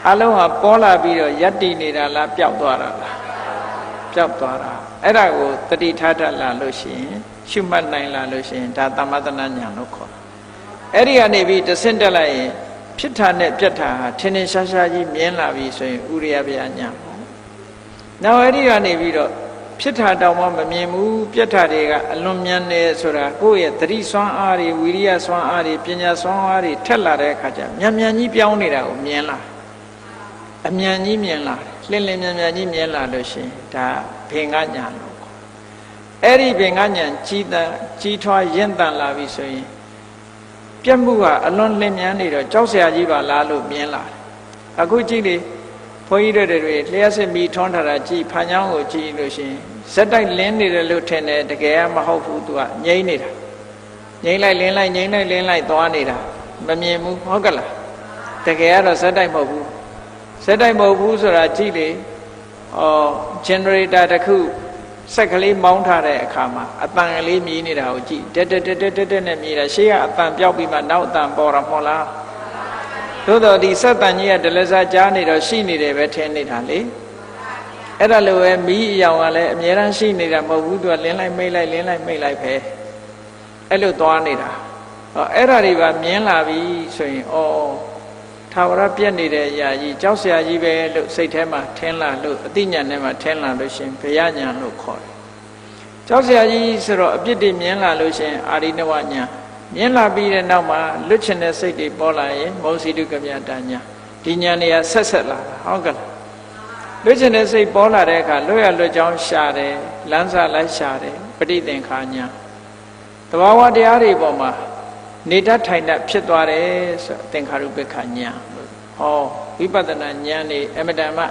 အလုံးဟာပေါ်လာပြီးတော့ယက်တည်နေတာလားပျောက်သွားတာလားပျောက်သွားတာအဲ့ဒါကိုတတိထားတတ်လာလို့ရှိရင်ရှုမှတ်နိုင်လာလို့ရှိရင်ဒါသမထနာဉာဏ်လို့ခေါ်တာအဲ့ဒီကနေပြီးတဆင့်တက်လိုက်ရင်ဖြစ်တာနဲ့ပြတ်တာဟာထင်ထင်ရှားရှားကြီးမြင်လာပြီဆိုရင်ဥရိယဗျာဉာဏ်ပေါ့နောက်အဲ့ဒီကနေပြီးတော့ဖြစ်တာတောင်မှမမြင်ဘူးပြတ်တာတွေကအလွန်မြန်နေဆိုတာကိုယ့်ရဲ့သတိစွမ်းအားတွေဝိရိယစွမ်းအားတွေပညာစွမ်းအားတွေထက်လာတဲ့အခါကျမြန်မြန်ကြီးပြောင်းနေတာကိုမြင်လာအမြန်ကြီးမြင်လာလင်းလင်းမြန်မြန်ကြီးမြင်လာလို့ရှိရင်ဒါဘင်္ဂဉာဏ်လို့ခေါ်အဲ့ဒီဘင်္ဂဉာဏ်ကြီးထွားရင့်တန်လာပြီဆိုရင်ပြတ်မှုကအလွန်လင်းမြန်နေတော့ကြောက်စရာကြီးပါလားလို့မြင်လာတယ်အခုကြည့်လေဘုန်းကြီးတွေလျှက်စစ်မီထွန်းထားတာကြည့်ဖန်ချောင်းကိုကြည့်လို့ရှိရင်ဇက်တိုက်လင်းနေတယ်လို့ထင်တယ်တကယ်ကမဟုတ်ဘူးသူကငြိမ့်နေတာငြိမ့်လိုက်လင်းလိုက်ငြိမ့်လိုက်လင်းလိုက်သွားနေတာမမြင်ဘူးဟုတ်ကလားတကယ်ကတော့ဇက်တိုက်မဟုတ်ဘူးဇက်တိုက်မဟုတ်ဘူးဆိုတာကြည့်လေgenerator တစ်ခုစက်ကလေးမောင်းထားတဲ့အခါမှာအတန်ကလေးမြည်နေတာကိုကြည့်တက်နဲ့မြည်တာရှေ့ကအတန်ပြောက်ပြီးမှနောက်အတန်ပေါ်တာမဟုတ်လားသို့တော့ဒီစက်တန်ကြီးကဒလစားကြားနေတော့ရှိနေတယ်ပဲထင်နေတာလေအဲ့ဒါလိုပဲမီးအယောင်ကလည်းအများရန်ရှိနေတာမဟုတ်ဘူးသူကလင်းလိုက်မိတ်လိုက်လင်းလိုက်မိတ်လိုက်ပဲအဲ့လိုသွားနေတာအဲ့ဒါတွေပါမြင်လာပြီဆိုရင်ထာဝရပြည့်နေတဲ့အရာကြီးကြောက်စရာကြီးပဲလို့စိတ်ထဲမှာထင်လာလို့အသိဉာဏ်ထဲမှာထင်လာလို့ရှင်ဘယဉာဏ်လို့ခေါ်တယ်ကြောက်စရာကြီးဆိုတော့အပြစ်တွေမြင်လာလို့ရှင်အာရိနဝဉာဏ်မြင်လာပြီးတဲ့နောက်မှာလွတ်ချင်တဲ့စိတ်တွေပေါ်လာရင်မောစီတုကဗျာတဉာဏ်ဒီဉာဏ်တွေကဆက်လာတာဟုတ်ကဲ့လွတ်ချင်တဲ့စိတ်ပေါ်လာတဲ့အခါလွတ်ရလွတ်ကြောင်းရှာတယ်လမ်းစာလိုက်ရှာတယ်ပဋိသင်္ခာဉာဏ်သဘာဝတရားတွေပေါ်မှာနေတတ်ထိုင်တတ်ဖြစ်သွားတယ်ဆိုသင်္ခါရုပ္ပခဉာဏ်ဟောဝိပဿနာဉာဏ်နေအမတန်မှ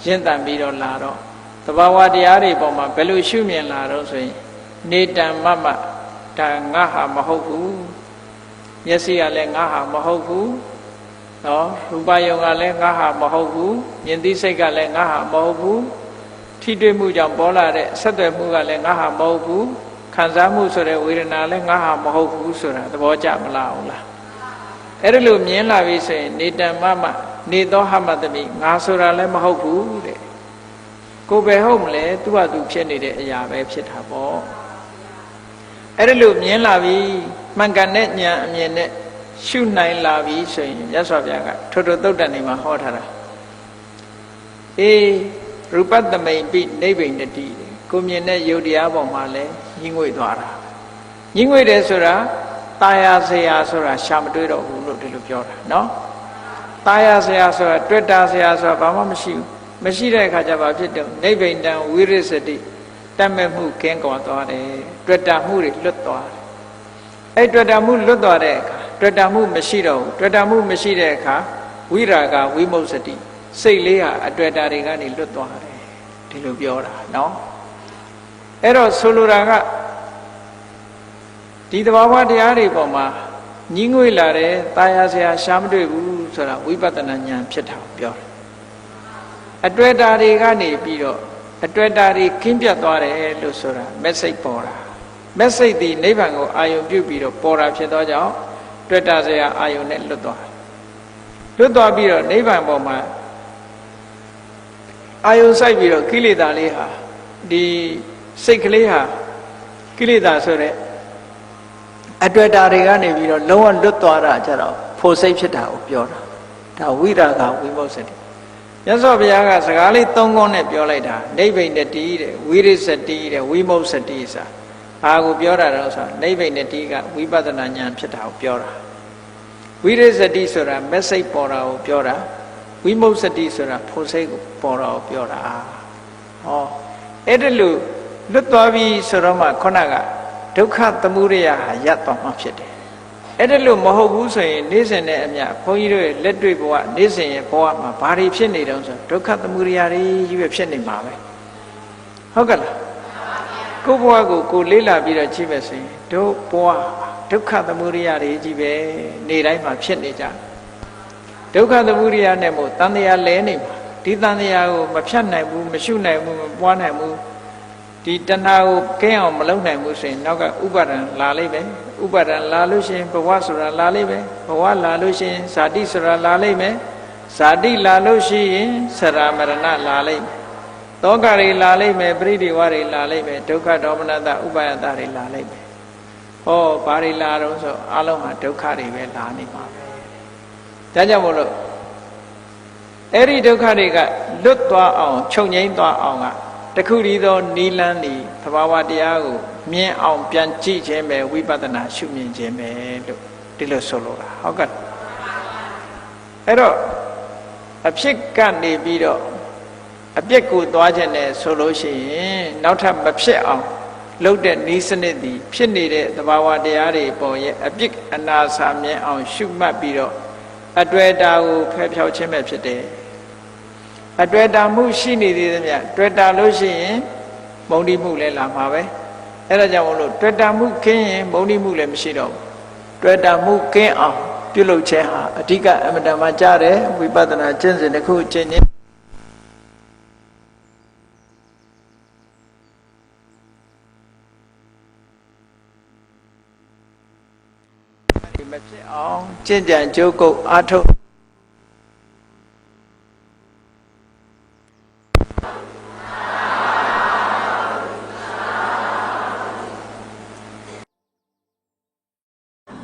ရင့်တန်ပြီးတော့လာတော့သဘာဝတရားတွေပေါ်မှာဘယ်လိုရှုမြင်လာတော့ဆိုရင်နေတံမမဒါငါဟာမဟုတ်ဘူးမျက်စိကလည်းငါဟာမဟုတ်ဘူးနော်ရူပယုံကလည်းငါဟာမဟုတ်ဘူးမြင်သိစိတ်ကလည်းငါဟာမဟုတ်ဘူးထိတွေ့မှုကြောင့်ပေါ်လာတဲ့ဆက်သွယ်မှုကလည်းငါဟာမဟုတ်ဘူးခံစားမှုဆိုတဲ့ဝေဒနာလည်းငါဟာမဟုတ်ဘူးဆိုတာသဘောကျမလားဟုတ်လားအဲ့ဒါလို့မြင်လာပြီဆိုရင်နေတံမမနေသောဟမတမိငါဆိုတာလည်းမဟုတ်ဘူးတဲ့ကိုယ်ပဲဟုတ်မလဲသူ့ဟာသူဖြစ်နေတဲ့အရာပဲဖြစ်တာပေါ့အဲ့ဒါလို့မြင်လာပြီမှန်ကန်တဲ့ဉာဏ်အမြင်နဲ့ရှုနိုင်လာပြီဆိုရင်မြတ်စွာဘုရားကထို့သုတ်တန်နေမှာဟောထားတာရူပတမိန်ပိနိဗ္ဗိန္ဒတိကိုမြင်တဲ့ယုတ်တရားပေါ်မှာလဲညှိငွေ့သွားတာညှိငွေ့တယ်ဆိုတာตายာစရာဆိုတာရှာမတွေ့တော့ဘူးလို့ဒီလိုပြောတာနော်ตายာစရာဆိုတာတွေ့တာစရာဆိုတာဘာမှမရှိဘူးမရှိတဲ့အခါကျဘာဖြစ်တော့နိဗ္ဗိန္ဒံဝိရိစတိတတ်မဲ့မှုကင်းကွာသွားတယ်တွေ့တာမှုတွေလွတ်သွားတယ်အဲ့တွေ့တာမှုလွတ်သွားတဲ့အခါတွေ့တာမှုမရှိတော့ဘူးတွေ့တာမှုမရှိတဲ့အခါဝိရာဂဝိမုတ်စတိစိတ်လေးဟာအတွေ့တာတွေကနေလွတ်သွားတယ်ဒီလိုပြောတာနော်အဲ့တော့ဆိုလိုတာကဒီသဘာဝတရားတွေပေါ်မှာညှိငွေ့လာတယ်တာယာစရာရှားမတွေ့ဘူးဆိုတာဝိပဿနာဉာဏ်ဖြစ်တာကိုပြောတယ်အတွေ့တာတွေကနေပြီးတော့အတွေ့တာတွေကင်းပြတ်သွားတယ်လို့ဆိုတာ message ပေါ်တာ message ဒီနိဗ္ဗာန်ကိုအာယုံပြုပြီးတော့ပေါ်တာဖြစ်သောကြောင့်တွေ့တာစရာအာယုံနဲ့လွတ်သွားပြီးတော့နိဗ္ဗာန်ပေါ်မှာအာယုံစိုက်ပြီးတော့ကိလေသာလေးဟာဒီစိတ်ကလေးဟာကိလေသာဆိုတဲ့အတွေ့တာတွေကနေပြီးတော့လုံးဝလွတ်သွားတာကြတော့ဖို့စိတ်ဖြစ်တာကိုပြောတာဒါဝိရာဂဝိမုတ်စတိမြတ်စွာဘုရားကစကားလေး၃ခုနဲ့ပြောလိုက်တာနိဗ္ဗိန္ဒတိတဲ့ဝိရိစတိတဲ့ဝိမုတ်စတိစာအာကိုပြောတာတော့ဆိုနိဗ္ဗိန္ဒတိကဝိပဿနာဉာဏ်ဖြစ်တာကိုပြောတာဝိရိစတိဆိုတာ message ပေါ်တာကိုပြောတာဝိမုတ်စတိဆိုတာဖို့စိတ်ကိုပေါ်တာကိုပြောတာဟောအဲ့ဒါလို့လွတ်သွားပြီဆိုတော့မှခုနကဒုက္ခသမုဒယဟာရပ်သွားမှဖြစ်တယ် အဲ့ဒါလို့မဟုတ်ဘူးဆိုရင်နေ့စဉ်နဲ့အမျှဘုန်းကြီးတို့ရဲ့လက်တွေ့ဘဝနေ့စဉ်ရဲ့ဘဝမှာဘာတွေဖြစ်နေတုံးဆိုဒုက္ခသမုဒယတွေကြီးပဲဖြစ်နေမှာပဲဟုတ်ကဲ့လားကိုယ့်ဘဝကိုလေးလာပြီးတော့ကြည့်မယ်ဆိုရင်တို့ဘဝဒုက္ခသမုဒယတွေကြီးပဲနေတိုင်းမှာဖြစ်နေကြဒုက္ခသမုဒယနဲ့မို့တန်တရားလဲနေမှာဒီတန်တရားကိုမဖြတ်နိုင်ဘူးမရှုနိုင်ဘူးမပွားနိုင်ဘူးဒီတဏှာကိုကင်းအောင်မလုပ်နိုင်ဘူးဆိုရင်နောက်ကဥပါဒံလာလိမ့်မယ်ဥပါဒံလာလို့ရှိရင်ဘဝဆိုတာလာလိမ့်မယ်ဘဝလာလို့ရှိရင်ဇာတိဆိုတာလာလိမ့်မယ်ဇာတိလာလို့ရှိရင်ဆရာမရဏလာလိမ့်မယ်တောကတွေလာလိမ့်မယ်ပရိဒီဝတွေလာလိမ့်မယ်ဒုက္ခဒေါမနတဥပါယတတွေလာလိမ့်မယ်ဟောဘာတွေလာတော့ဆိုအလုံးဟာဒုက္ခတွေပဲလာနေမှာပဲဒါကြောင့်မို့လို့အဲ့ဒီဒုက္ခတွေကလွတ်သွားအောင်ချုပ်ငြိမ်းသွားအောင်ကတခုတည်းသောနိလန်းဒီသဘာဝတရားကိုမြင်အောင်ပြန်ကြည့်ခြင်းပဲဝိပဿနာရှုမြင်ခြင်းပဲလို့ဒီလိုဆိုလိုတာဟုတ်ကဲ့အဲ့တော့အဖြစ်ကနေပြီးတော့အပြစ်ကိုသွားခြင်းနဲ့ဆိုလို့ရှိရင်နောက်ထပ်မဖြစ်အောင်လုပ်တဲ့နည်းစနစ်ဒီဖြစ်နေတဲ့သဘာဝတရားတွေပေါ်ရဲ့အပြစ်အနာစာမြင်အောင်ရှုမှတ်ပြီးတော့အတွေ့အတာကိုဖယ်ဖြောက်ခြင်းပဲဖြစ်တယ်အတွေ့အတာမှုရှိနေသေးသမျှတွေ့တာလို့ရှိရင်မုန်းတိမှုလည်းလာမှာပဲအဲ့ဒါကြောင့်မလို့တွေ့တာမှုခင်းရင်မုန်းတိမှုလည်းမရှိတော့ဘူးတွေ့တာမှုခင်းအောင်ပြုလုပ်ခြင်းဟာအဓိကအမှန်တမ်းကြားတယ်ဝိပဿနာကျင့်စဉ်တစ်ခုကျင့်ခြင်းဒီမဖြစ်အောင်ကျင့်ကြံကြိုးကုပ်အားထုတ်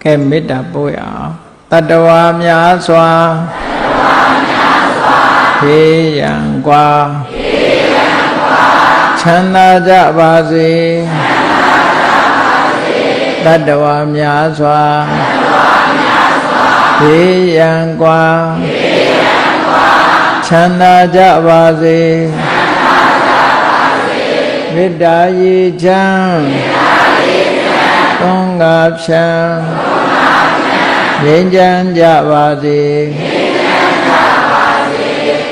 ကဲမေတ္တာပို့ရအောင်တတ္တဝါများစွာဖေးရန်กว่าချမ်းသာကြပါစေတတ္တဝါများစွာဖေးရန်กว่าချမ်းသာကြပါစေမေတ္တာရေချမ်းသုံးငါဖြံငြိမ်းချမ်းကြပါစေ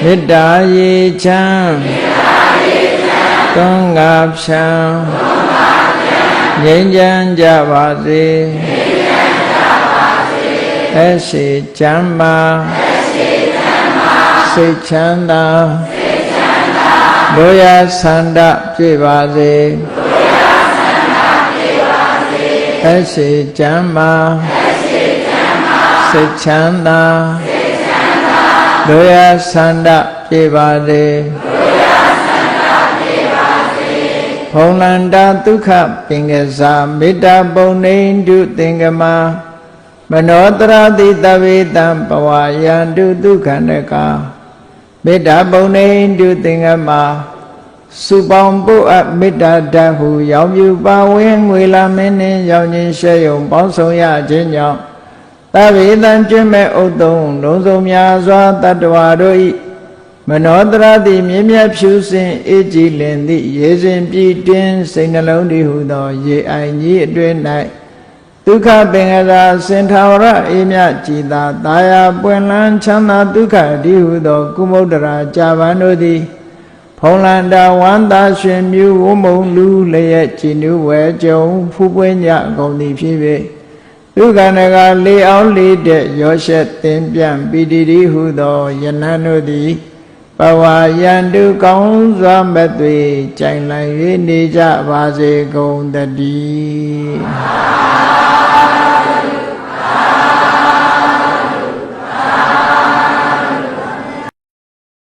မေတ္တာရေချမ်းသုံးငါဖြံငြိမ်းချမ်းကြပါစေအရှိချမ်းသာစိတ်ချမ်းသာတို့ရဆန္ဒပြည့်ပါစေအရှိချမ်းသာစိတ်ချမ်းသာတို့ရဆန္ဒပြည့်ပါစေဘုံလန္တာဒုက္ခပင်ကစားမေတ္တာပုံနေတုသင်္ကမမနောတရတိတဝေတံဘဝယန္တုဒုက္ခနကမေတ္တာပုံနေတုသင်္ကမစုပေါင်းပုအပ်မေတ္တာဓာတ်ဟုရောင်ပြူပါဝင်ငွေလာမင်းနှင့်ရောင်ခြင်းရှဲယုံပေါင်းဆောင်ရခြင်းကြောင့်သဗ္ဗေတံကျွင့်မဲ့ဥတ္တုံလုံးစုံများစွာတတ္တဝါတို့၏မနောတရတိမြင့်မြတ်ဖြူစင်အေးကြည်လင်သည့်ရေစဉ်ပြည့်တင်းစိတ်နှလုံးတည်ဟုသောရေအိုင်ကြီးအတွင်၌ဒုက္ခပင်ကရာစင်ထာဝရအေးမြကြည်သာတာယာပွင့်လန်းချမ်းသာဒုက္ခတည်ဟုသောကုမုဒ္ဒရာကြာပန်တို့သည်ဖုံးလန္တာဝန္တာရှင်မြူဝမုံလူလျက်ကြည်နူးဝဲကြုံဖူးပွင့်ကြကုန်သည်ဖြစ်၍ဒုက္ခနကလေးအောင်လေးတဲ့ရောရှက်တင်ပြန်ပီတိတိဟုသောယနံတို့သည်ဘဝယန္တုကောင်းစွာမဲ့သွေကြိုင်လိုက်၍နေကြပါစေကုန်တည်း